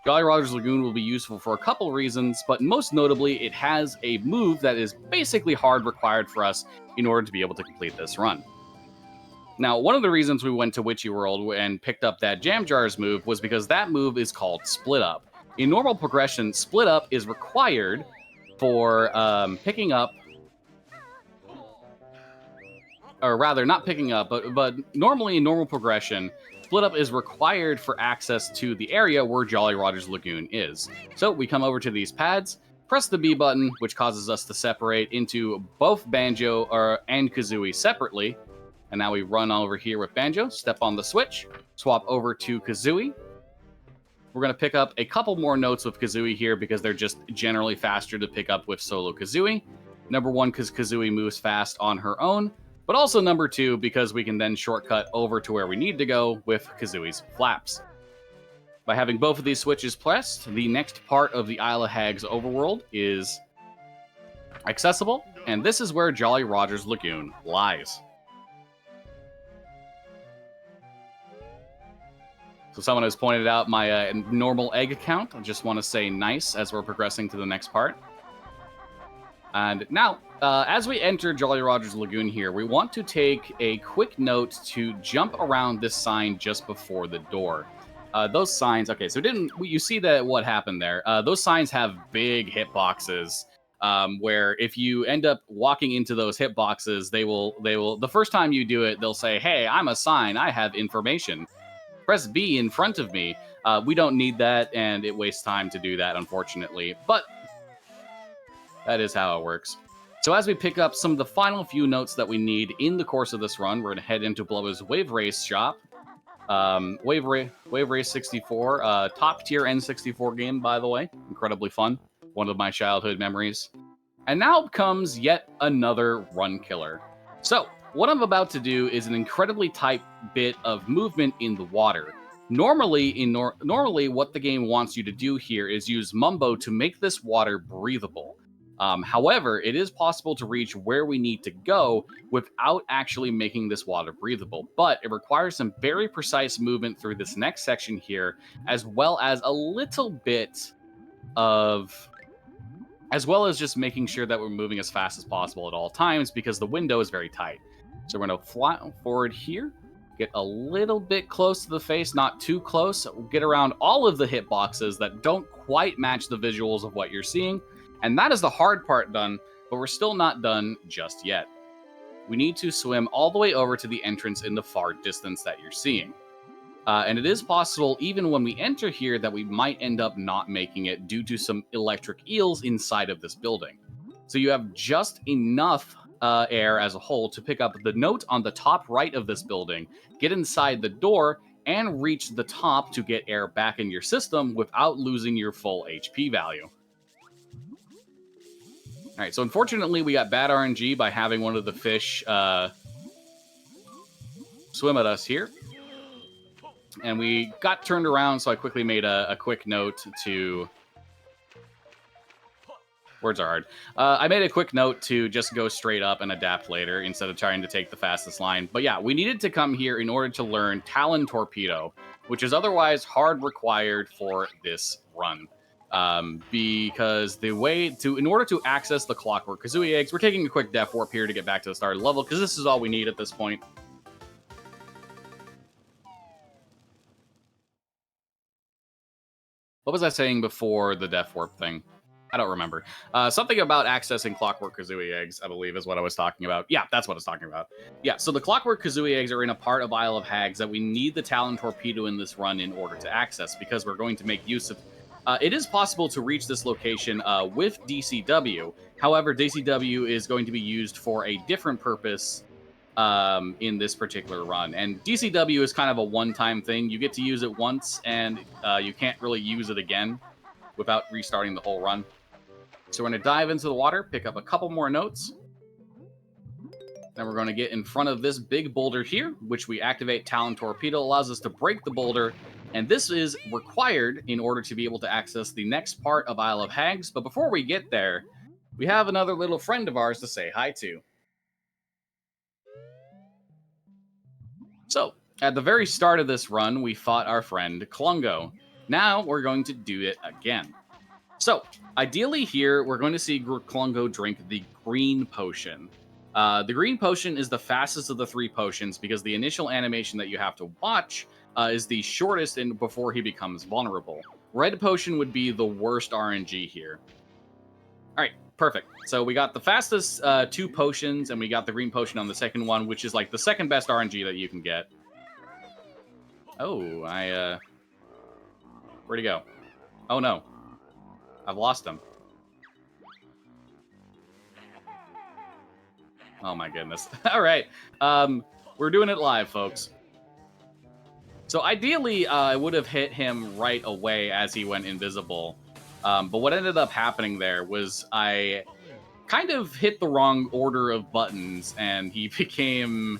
Jolly Roger's Lagoon will be useful for a couple reasons, but most notably, it has a move that is basically hard required for us in order to be able to complete this run. Now, one of the reasons we went to Witchy World and picked up that Jam Jars move was because that move is called Split Up. In normal progression, Split Up is required for picking up, or rather, not picking up, but normally in normal progression, Split Up is required for access to the area where Jolly Roger's Lagoon is. So we come over to these pads, press the B button, which causes us to separate into both Banjo and Kazooie separately. And now we run over here with Banjo, step on the switch, swap over to Kazooie. We're going to pick up a couple more notes with Kazooie here because they're just generally faster to pick up with solo Kazooie. Number one, because Kazooie moves fast on her own, but also number two, because we can then shortcut over to where we need to go with Kazooie's flaps. By having both of these switches pressed, the next part of the Isle of Hags overworld is accessible, and this is where Jolly Roger's Lagoon lies. So someone has pointed out my normal egg count. I just want to say nice as we're progressing to the next part. And now, as we enter Jolly Roger's Lagoon here, we want to take a quick note to jump around this sign just before the door. Those signs, okay, so you see that what happened there? Those signs have big hitboxes, where if you end up walking into those hitboxes, they will, the first time you do it, they'll say, hey, I'm a sign, I have information. Press B in front of me. We don't need that, and it wastes time to do that, unfortunately. But that is how it works. So as we pick up some of the final few notes that we need in the course of this run, we're going to head into Blubber's Wave Race shop. Wave Race 64, top tier N64 game, by the way. Incredibly fun. One of my childhood memories. And now comes yet another run killer. So, what I'm about to do is an incredibly tight bit of movement in the water. Normally, what the game wants you to do here is use Mumbo to make this water breathable. However, it is possible to reach where we need to go without actually making this water breathable, but it requires some very precise movement through this next section here, as well as a little bit of... as well as just making sure that we're moving as fast as possible at all times, because the window is very tight. So we're going to fly forward here, get a little bit close to the face, not too close. We'll get around all of the hitboxes that don't quite match the visuals of what you're seeing. And that is the hard part done, but we're still not done just yet. We need to swim all the way over to the entrance in the far distance that you're seeing. And it is possible, even when we enter here, that we might end up not making it due to some electric eels inside of this building. So you have just enough air as a whole to pick up the note on the top right of this building, get inside the door, and reach the top to get air back in your system without losing your full HP value. Alright, so unfortunately we got bad RNG by having one of the fish swim at us here. And we got turned around, so I quickly made a quick note to... Words are hard. I made a quick note to just go straight up and adapt later instead of trying to take the fastest line. But yeah, we needed to come here in order to learn Talon Torpedo, which is otherwise hard required for this run. Because in order to access the Clockwork Kazooie eggs, we're taking a quick def warp here to get back to the start of the level, because this is all we need at this point. What was I saying before the def warp thing? I don't remember. Something about accessing Clockwork Kazooie eggs, I believe, is what I was talking about. Yeah, that's what I was talking about. Yeah, so the Clockwork Kazooie eggs are in a part of Isle of Hags that we need the Talon Torpedo in this run in order to access, because we're going to make use of... it is possible to reach this location with DCW. However, DCW is going to be used for a different purpose in this particular run. And DCW is kind of a one-time thing. You get to use it once, and you can't really use it again without restarting the whole run. So we're going to dive into the water, pick up a couple more notes. Then we're going to get in front of this big boulder here, which we activate Talon Torpedo, allows us to break the boulder. And this is required in order to be able to access the next part of Isle of Hags. But before we get there, we have another little friend of ours to say hi to. So, at the very start of this run, we fought our friend Klungo. Now we're going to do it again. So, ideally here, we're going to see Klungo drink the green potion. The green potion is the fastest of the 3 potions because the initial animation that you have to watch is the shortest before he becomes vulnerable. Red potion would be the worst RNG here. All right, perfect. So we got the fastest 2 potions, and we got the green potion on the second one, which is like the second best RNG that you can get. Oh, where'd he go? Oh no, I've lost him. Oh my goodness. All right, we're doing it live, folks. So ideally, I would have hit him right away as he went invisible. But what ended up happening there was I kind of hit the wrong order of buttons, and he became...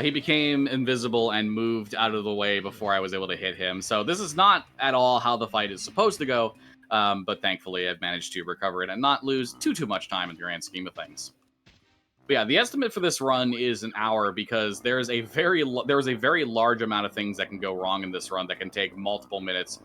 he became invisible and moved out of the way before I was able to hit him. So this is not at all how the fight is supposed to go, but thankfully I've managed to recover it and not lose too much time in the grand scheme of things. But yeah, the estimate for this run is an hour because there is a very large amount of things that can go wrong in this run that can take multiple minutes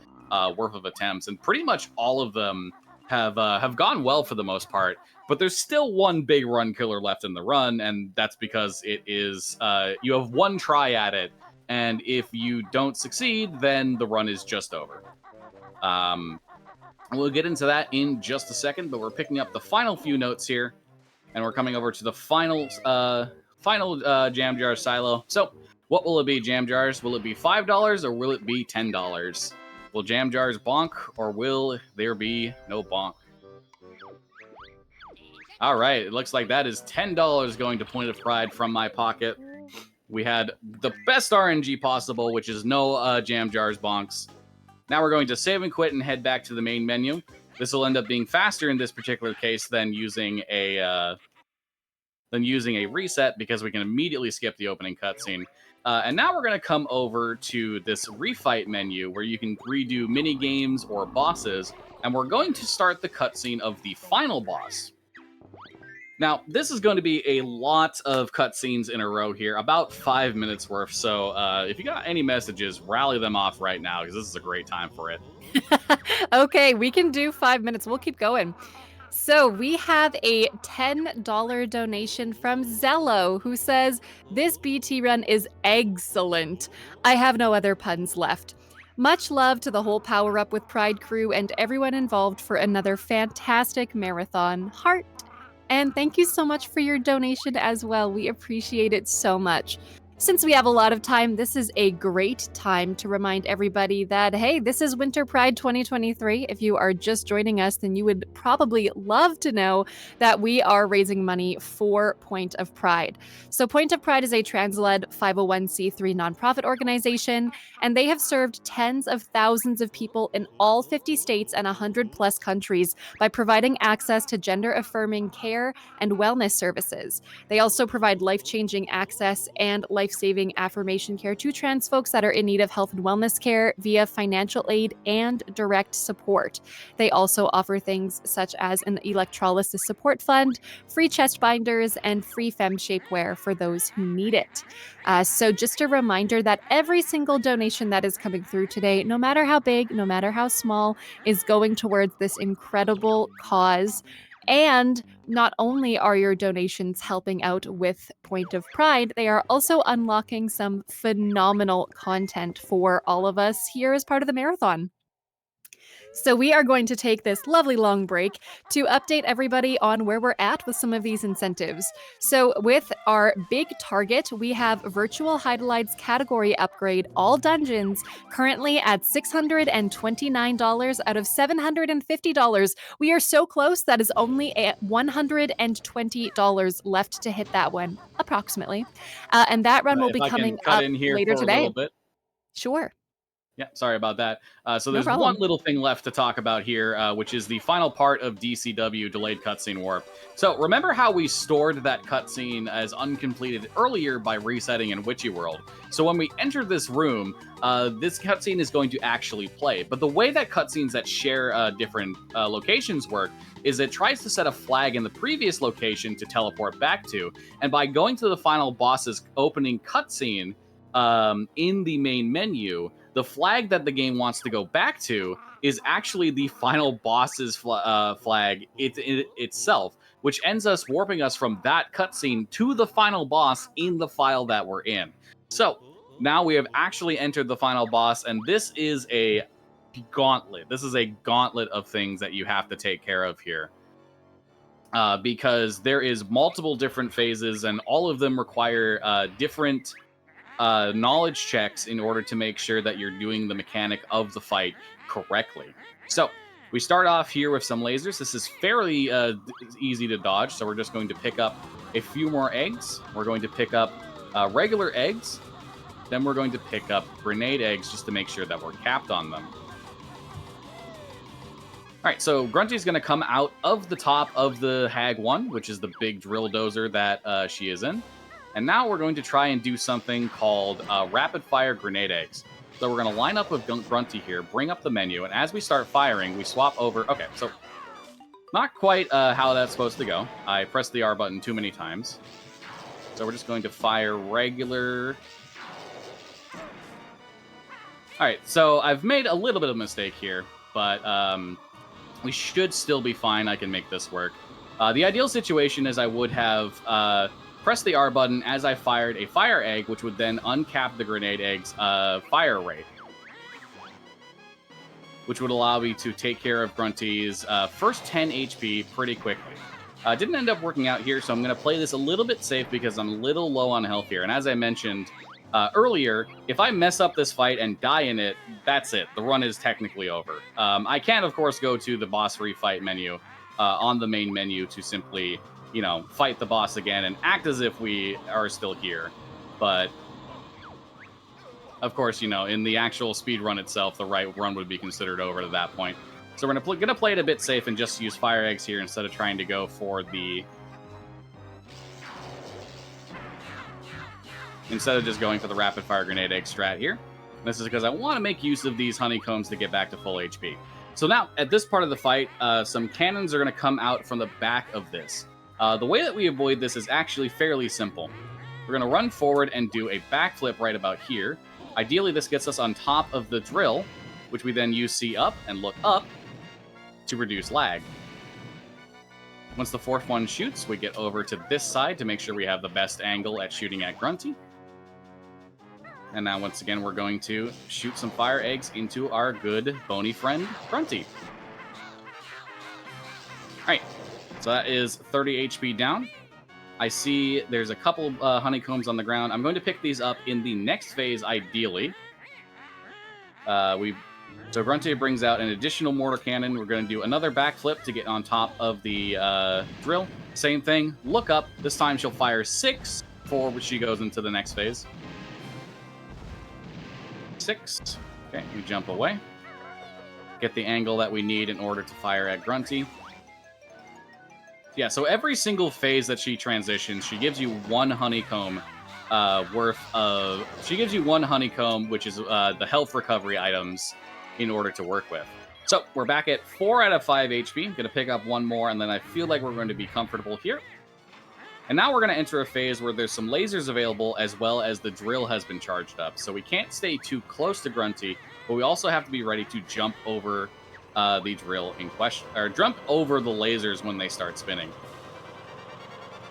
worth of attempts, and pretty much all of them have gone well for the most part. But there's still one big run killer left in the run, and that's because it is you have one try at it, and if you don't succeed, then the run is just over. We'll get into that in just a second, but we're picking up the final few notes here. And we're coming over to the final Jam Jar silo. So, what will it be, Jam Jars? Will it be $5 or will it be $10? Will Jam Jars bonk or will there be no bonk? All right, it looks like that is $10 going to Point of Pride from my pocket. We had the best RNG possible, which is no Jam Jars bonks. Now we're going to save and quit and head back to the main menu. This will end up being faster in this particular case than using a reset because we can immediately skip the opening cutscene. And now we're going to come over to this refight menu where you can redo mini games or bosses, and we're going to start the cutscene of the final boss. Now, this is going to be a lot of cutscenes in a row here, about 5 minutes worth. So if you got any messages, rally them off right now because this is a great time for it. Okay, we can do 5 minutes. We'll keep going. So we have a $10 donation from Zello who says, "This BT run is excellent. I have no other puns left. Much love to the whole Power Up with Pride crew and everyone involved for another fantastic marathon. Heart." And thank you so much for your donation as well. We appreciate it so much. Since we have a lot of time, this is a great time to remind everybody that, hey, this is Winter Pride 2023. If you are just joining us, then you would probably love to know that we are raising money for Point of Pride. So Point of Pride is a trans-led 501c3 nonprofit organization, and they have served tens of thousands of people in all 50 states and 100 plus countries by providing access to gender-affirming care and wellness services. They also provide life-changing access and life-saving affirmation care to trans folks that are in need of health and wellness care via financial aid and direct support. They also offer things such as an electrolysis support fund, free chest binders, and free femme shapewear for those who need it. So just a reminder that every single donation that is coming through today, no matter how big, no matter how small, is going towards this incredible cause. And not only are your donations helping out with Point of Pride, they are also unlocking some phenomenal content for all of us here as part of the marathon. So we are going to take this lovely long break to update everybody on where we're at with some of these incentives. So with our big target, we have Virtual Hydelides category upgrade all dungeons currently at $629 out of $750. We are so close that is only at $120 left to hit that one, approximately. And that run will be coming up later today. A little bit. Sure. Yeah, sorry about that. So No there's problem. one little thing left to talk about here, which is the final part of DCW, Delayed Cutscene Warp. So remember how we stored that cutscene as uncompleted earlier by resetting in Witchy World? So when we enter this room, this cutscene is going to actually play. But the way that cutscenes that share different locations work is it tries to set a flag in the previous location to teleport back to. And by going to the final boss's opening cutscene in the main menu, the flag that the game wants to go back to is actually the final boss's flag itself, which ends us warping us from that cutscene to the final boss in the file that we're in. So now we have actually entered the final boss, and this is a gauntlet. This is a gauntlet of things that you have to take care of here. Because there is multiple different phases, and all of them require different knowledge checks in order to make sure that you're doing the mechanic of the fight correctly. So we start off here with some lasers. This is fairly easy to dodge, so we're just going to pick up a few more eggs. We're going to pick up regular eggs. Then we're going to pick up grenade eggs just to make sure that we're capped on them. All right, so Grunty's going to come out of the top of the Hag 1, which is the big drill dozer that she is in. And now we're going to try and do something called rapid fire grenade eggs. So we're going to line up with Grunty here, bring up the menu, and as we start firing, we swap over. Okay, so not quite how that's supposed to go. I pressed the R button too many times. So we're just going to fire regular. All right, so I've made a little bit of a mistake here, but we should still be fine. I can make this work. The ideal situation is I would have pressed the R button as I fired a fire egg, which would then uncap the grenade egg's fire rate, which would allow me to take care of Grunty's first 10 HP pretty quickly. Didn't end up working out here, so I'm going to play this a little bit safe because I'm a little low on health here. And as I mentioned earlier, if I mess up this fight and die in it, that's it. The run is technically over. I can, of course, go to the boss refight menu on the main menu to simply, fight the boss again and act as if we are still here. But, of course, in the actual speed run itself, the right run would be considered over at that point. So we're gonna play it a bit safe and just use fire eggs here instead of trying to go for the... Instead of just going for the rapid fire grenade egg strat here. This is because I want to make use of these honeycombs to get back to full HP. So now, at this part of the fight, some cannons are going to come out from the back of this. The way that we avoid this is actually fairly simple. We're going to run forward and do a backflip right about here. Ideally, this gets us on top of the drill, which we then use C up and look up to reduce lag. Once the fourth one shoots, we get over to this side to make sure we have the best angle at shooting at Grunty. And now, once again, we're going to shoot some fire eggs into our good bony friend, Grunty. All right, so that is 30 HP down. I see there's a couple honeycombs on the ground. I'm going to pick these up in the next phase, ideally. So Grunty brings out an additional mortar cannon. We're going to do another backflip to get on top of the drill. Same thing, look up. This time she'll fire 6 before she goes into the next phase. 6. Okay, we jump away. Get the angle that we need in order to fire at Grunty. Yeah, so every single phase that she transitions, she gives you 1 honeycomb worth of... She gives you 1 honeycomb, which is the health recovery items, in order to work with. So we're back at 4 out of 5 HP. I'm going to pick up 1 more, and then I feel like we're going to be comfortable here. And now we're going to enter a phase where there's some lasers available, as well as the drill has been charged up. So we can't stay too close to Grunty, but we also have to be ready to jump over the drill in question, or jump over the lasers when they start spinning.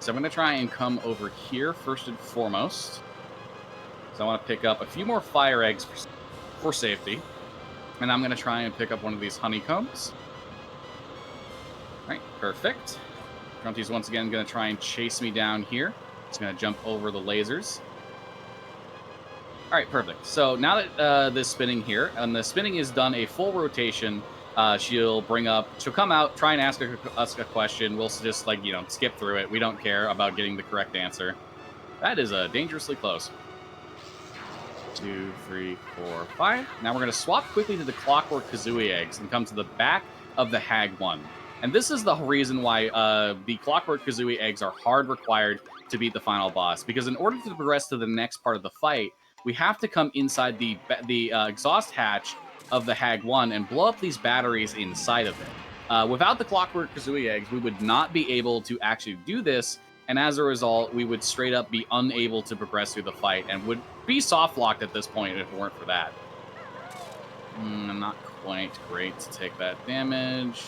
So I'm going to try and come over here first and foremost. So I want to pick up a few more fire eggs for safety. And I'm going to try and pick up one of these honeycombs. All right, perfect. Grunty's once again going to try and chase me down here. It's going to jump over the lasers. All right, perfect. So now that this spinning here, and the spinning is done a full rotation, she'll come out, try and ask us a question. We'll just, skip through it. We don't care about getting the correct answer. That is dangerously close. 2, 3, 4, 5. Now we're going to swap quickly to the Clockwork Kazooie eggs and come to the back of the Hag 1. And this is the reason why the Clockwork Kazooie eggs are hard required to beat the final boss. Because in order to progress to the next part of the fight, we have to come inside the exhaust hatch of the Hag 1 and blow up these batteries inside of it. Without the Clockwork Kazooie eggs, we would not be able to actually do this. And as a result, we would straight up be unable to progress through the fight and would be soft-locked at this point if it weren't for that. I'm not point. Great to take that damage.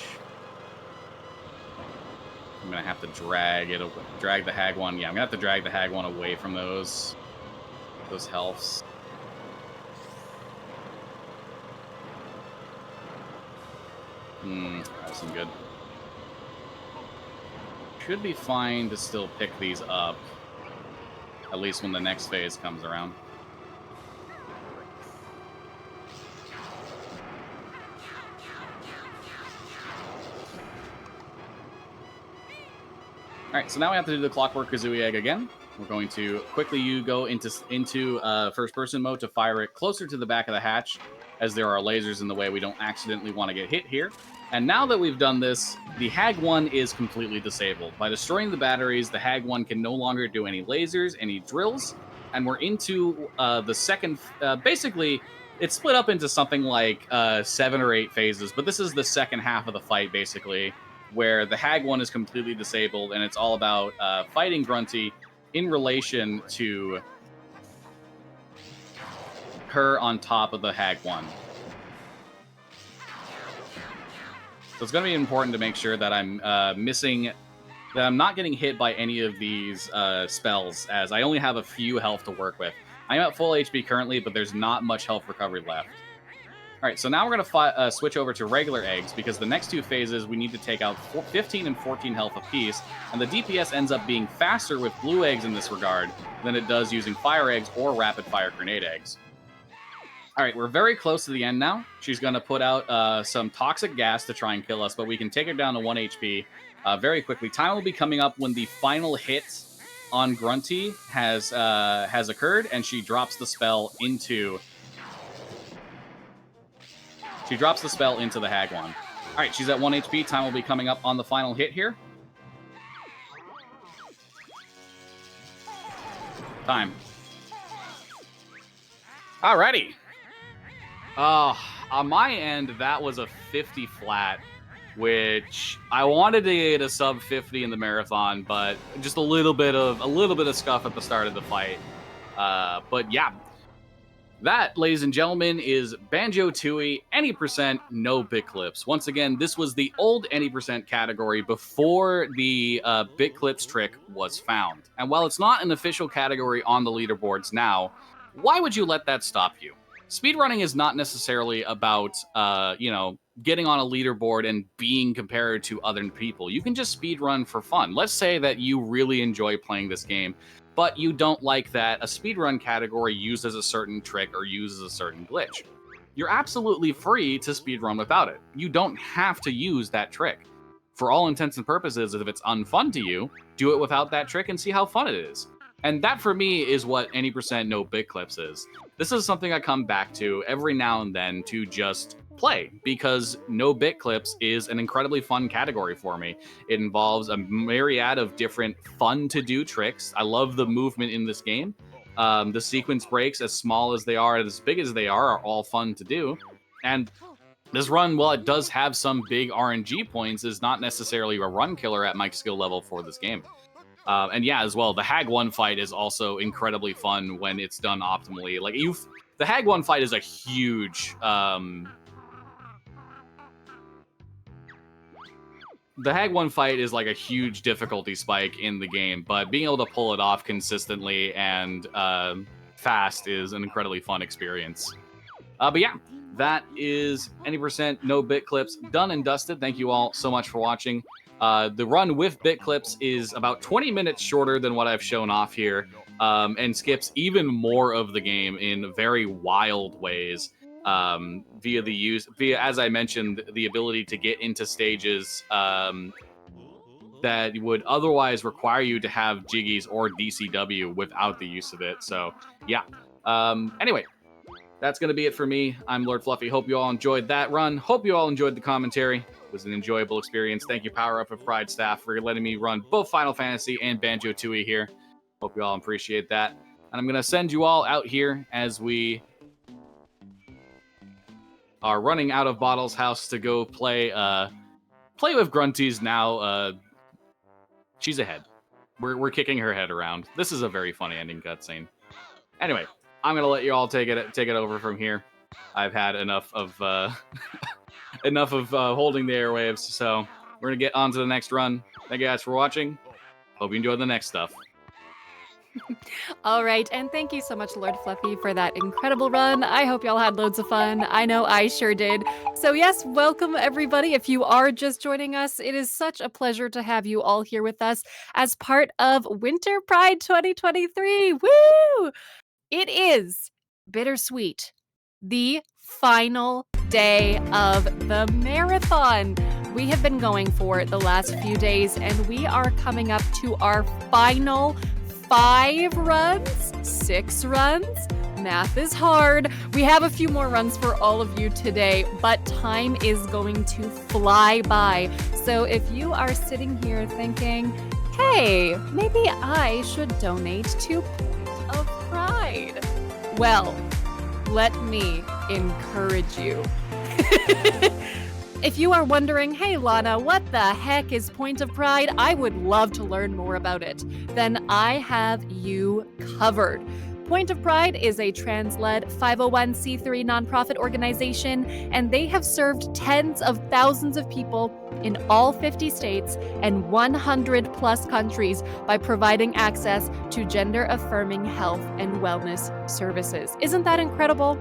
I'm gonna have to drag the hag one. Yeah, I'm gonna have to drag the hag one away from those healths. That wasn't good. Should be fine to still pick these up, at least when the next phase comes around. All right, so now we have to do the Clockwork Kazooie Egg again. We're going to quickly go into first-person mode to fire it closer to the back of the hatch, as there are lasers in the way. We don't accidentally want to get hit here. And now that we've done this, the Hag 1 is completely disabled. By destroying the batteries, the Hag 1 can no longer do any lasers, any drills, and we're into the second... basically, it's split up into something like 7 or 8 phases, but this is the second half of the fight, basically, where the Hag 1 is completely disabled, and it's all about fighting Grunty in relation to her on top of the Hag 1. So it's going to be important to make sure that I'm that I'm not getting hit by any of these spells, as I only have a few health to work with. I'm at full HP currently, but there's not much health recovery left. All right, so now we're going to switch over to regular eggs, because the next 2 phases, we need to take out 15 and 14 health apiece, and the DPS ends up being faster with blue eggs in this regard than it does using fire eggs or rapid-fire grenade eggs. All right, we're very close to the end now. She's going to put out some toxic gas to try and kill us, but we can take her down to 1 HP very quickly. Time will be coming up when the final hit on Grunty has occurred, and she drops the spell into... She drops the spell into the Hag 1. All right, she's at 1 HP. Time will be coming up on the final hit here. Time. Alrighty. On my end, that was a 50 flat, which I wanted to get a sub 50 in the marathon, but just a little bit of scuff at the start of the fight. But yeah. That, ladies and gentlemen, is Banjo-Tooie, any percent, no bit clips. Once again, this was the old any percent category before the bit clips trick was found. And while it's not an official category on the leaderboards now, why would you let that stop you? Speedrunning is not necessarily about, getting on a leaderboard and being compared to other people. You can just speedrun for fun. Let's say that you really enjoy playing this game, but you don't like that a speedrun category uses a certain trick or uses a certain glitch. You're absolutely free to speedrun without it. You don't have to use that trick. For all intents and purposes, if it's unfun to you, do it without that trick and see how fun it is. And that, for me, is what any percent no bit clips is. This is something I come back to every now and then to just play, because no bit clips is an incredibly fun category for me. It involves a myriad of different fun to do tricks. I love the movement in this game. The sequence breaks, as small as they are and as big as they are all fun to do. And this run, while it does have some big RNG points, is not necessarily a run killer at my skill level for this game. And yeah, as well, the Hag 1 fight is also incredibly fun when it's done optimally. Like, the Hag 1 fight is a huge... The Hag 1 fight is like a huge difficulty spike in the game, but being able to pull it off consistently and fast is an incredibly fun experience. But yeah, that is any percent no bit clips done and dusted. Thank you all so much for watching. The run with bit clips is about 20 minutes shorter than what I've shown off here, and skips even more of the game in very wild ways. Via, as I mentioned, the ability to get into stages that would otherwise require you to have Jiggies or DCW without the use of it. So, yeah. Anyway, that's going to be it for me. I'm LordFluffy. Hope you all enjoyed that run. Hope you all enjoyed the commentary. It was an enjoyable experience. Thank you, Power Up of Pride staff, for letting me run both Final Fantasy and Banjo-Tooie here. Hope you all appreciate that. And I'm going to send you all out here as we are running out of Bottle's house to go play with Grunties now. She's ahead. We're kicking her head around. This is a very funny ending cutscene. Anyway, I'm gonna let you all take it over from here. I've had enough of enough of holding the airwaves. So we're gonna get on to the next run. Thank you guys for watching. Hope you enjoy the next stuff. All right, and thank you so much, Lord Fluffy, for that incredible run. I hope y'all had loads of fun. I know I sure did. So yes, welcome everybody. If you are just joining us, it is such a pleasure to have you all here with us as part of Winter Pride 2023. Woo! It is bittersweet, the final day of the marathon. We have been going for the last few days, and we are coming up to our final 5 runs, 6 runs. Math is hard. We have a few more runs for all of you today, but time is going to fly by. So if you are sitting here thinking, hey, maybe I should donate to Point of Pride, well, let me encourage you. If you are wondering, hey Lana, what the heck is Point of Pride? I would love to learn more about it. Then I have you covered. Point of Pride is a trans-led 501c3 nonprofit organization, and they have served tens of thousands of people in all 50 states and 100 plus countries by providing access to gender-affirming health and wellness services. Isn't that incredible?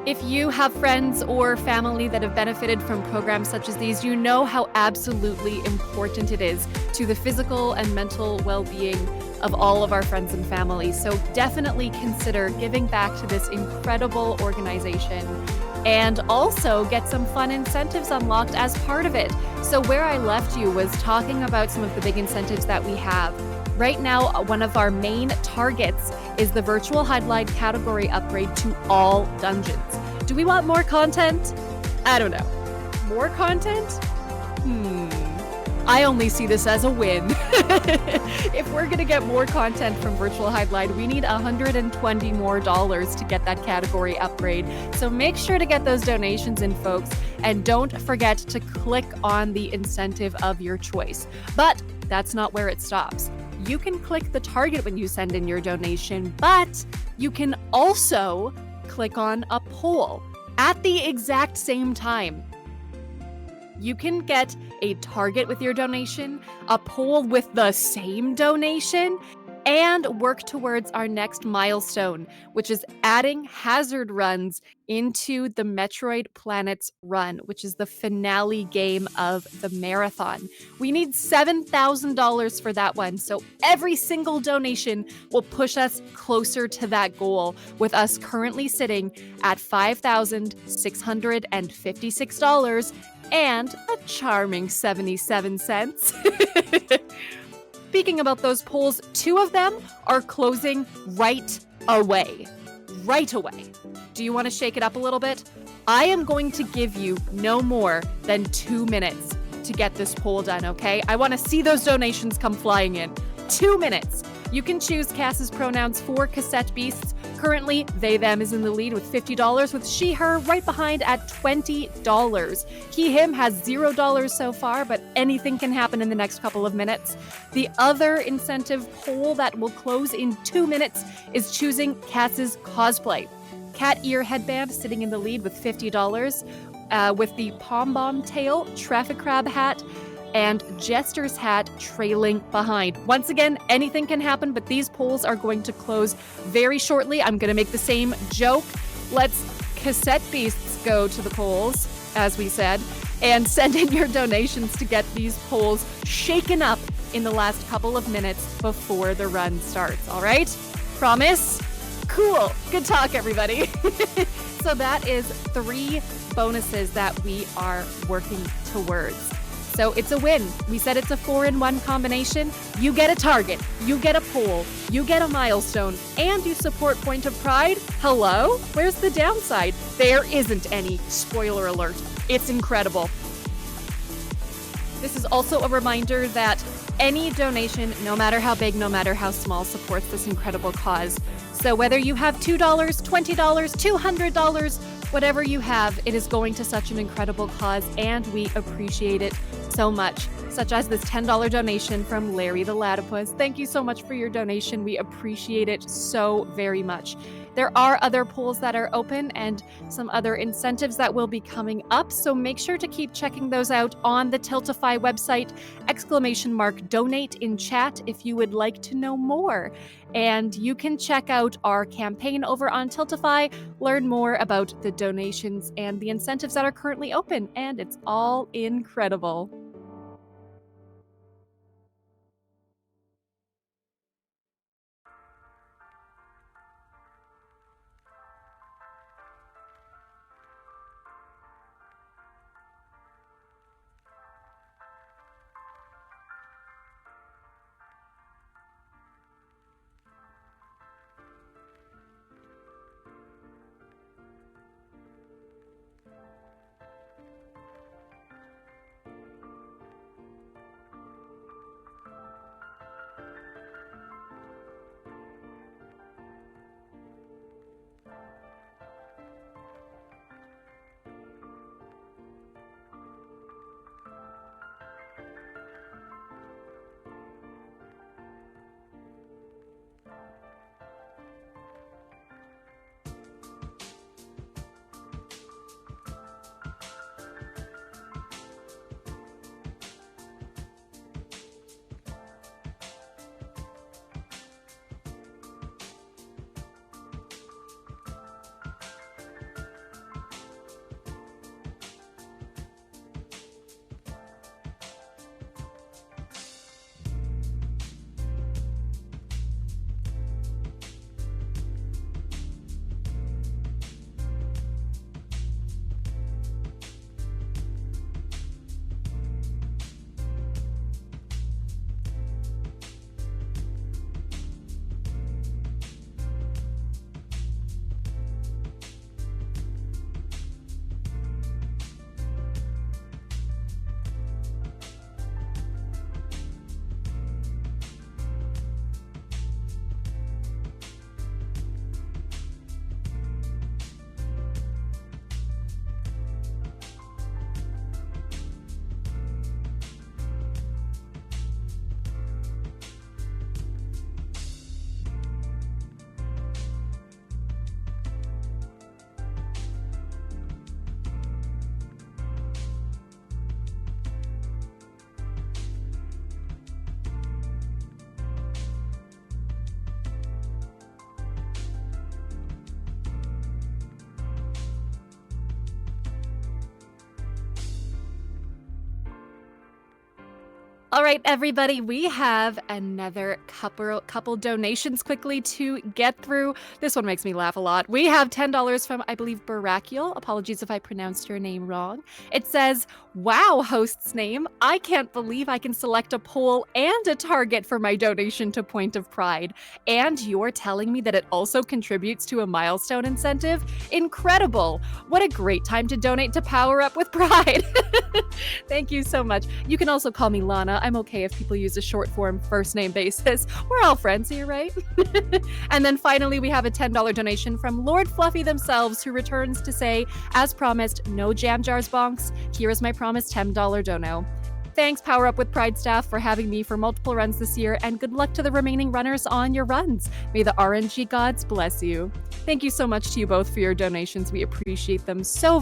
If you have friends or family that have benefited from programs such as these, you know how absolutely important it is to the physical and mental well-being of all of our friends and family. So definitely consider giving back to this incredible organization and also get some fun incentives unlocked as part of it. So where I left you was talking about some of the big incentives that we have. Right now, one of our main targets is the virtual highlight category upgrade to all dungeons. Do we want more content? I don't know. More content? I only see this as a win. If we're gonna get more content from virtual highlight, we need $120 more to get that category upgrade. So make sure to get those donations in, folks, and don't forget to click on the incentive of your choice. But that's not where it stops. You can click the target when you send in your donation, but you can also click on a poll at the exact same time. You can get a target with your donation, a poll with the same donation, and work towards our next milestone, which is adding hazard runs into the Metroid Planets run, which is the finale game of the marathon. We need $7,000 for that one, so every single donation will push us closer to that goal, with us currently sitting at $5,656 and a charming 77 cents. Speaking about those polls, 2 of them are closing right away. Right away. Do you want to shake it up a little bit? I am going to give you no more than 2 minutes to get this poll done, okay? I want to see those donations come flying in. 2 minutes. You can choose Cass's pronouns for Cassette Beasts. Currently, they, them is in the lead with $50, with she, her right behind at $20. He, him has $0 so far, but anything can happen in the next couple of minutes. The other incentive poll that will close in 2 minutes is choosing Cass's cosplay. Cat ear headband sitting in the lead with $50, with the pom bomb tail, traffic crab hat, and Jester's hat trailing behind. Once again, anything can happen, but these polls are going to close very shortly. I'm going to make the same joke. Let's Cassette Beasts go to the polls, as we said, and send in your donations to get these polls shaken up in the last couple of minutes before the run starts, all right? Promise? Cool. Good talk, everybody. So that is 3 bonuses that we are working towards. So it's a win. We said it's a 4-in-1 combination. You get a target, you get a poll, you get a milestone, and you support Point of Pride. Hello? Where's the downside? There isn't any. Spoiler alert. It's incredible. This is also a reminder that any donation, no matter how big, no matter how small, supports this incredible cause. So whether you have $2, $20, $200, whatever you have, it is going to such an incredible cause, and we appreciate it so much, such as this $10 donation from Larry the Latipus. Thank you so much for your donation. We appreciate it so very much. There are other polls that are open and some other incentives that will be coming up, so make sure to keep checking those out on the Tiltify website, !donate in chat if you would like to know more. And you can check out our campaign over on Tiltify, learn more about the donations and the incentives that are currently open, and it's all incredible. All right, everybody, we have another couple donations quickly to get through. This one makes me laugh a lot. We have $10 from, I believe, Barakiel. Apologies if I pronounced your name wrong. It says, wow, host's name. I can't believe I can select a poll and a target for my donation to Point of Pride. And you're telling me that it also contributes to a milestone incentive? Incredible. What a great time to donate to Power Up with Pride. Thank you so much. You can also call me Lana. I'm okay if people use a short form first name basis. We're all friends here, right? And then finally, we have a $10 donation from LordFluffy themselves, who returns to say, as promised, no jam jars bonks. Here is my promised $10 dono. Thanks, Power Up with Pride staff, for having me for multiple runs this year, and good luck to the remaining runners on your runs. May the RNG gods bless you. Thank you so much to you both for your donations. We appreciate them so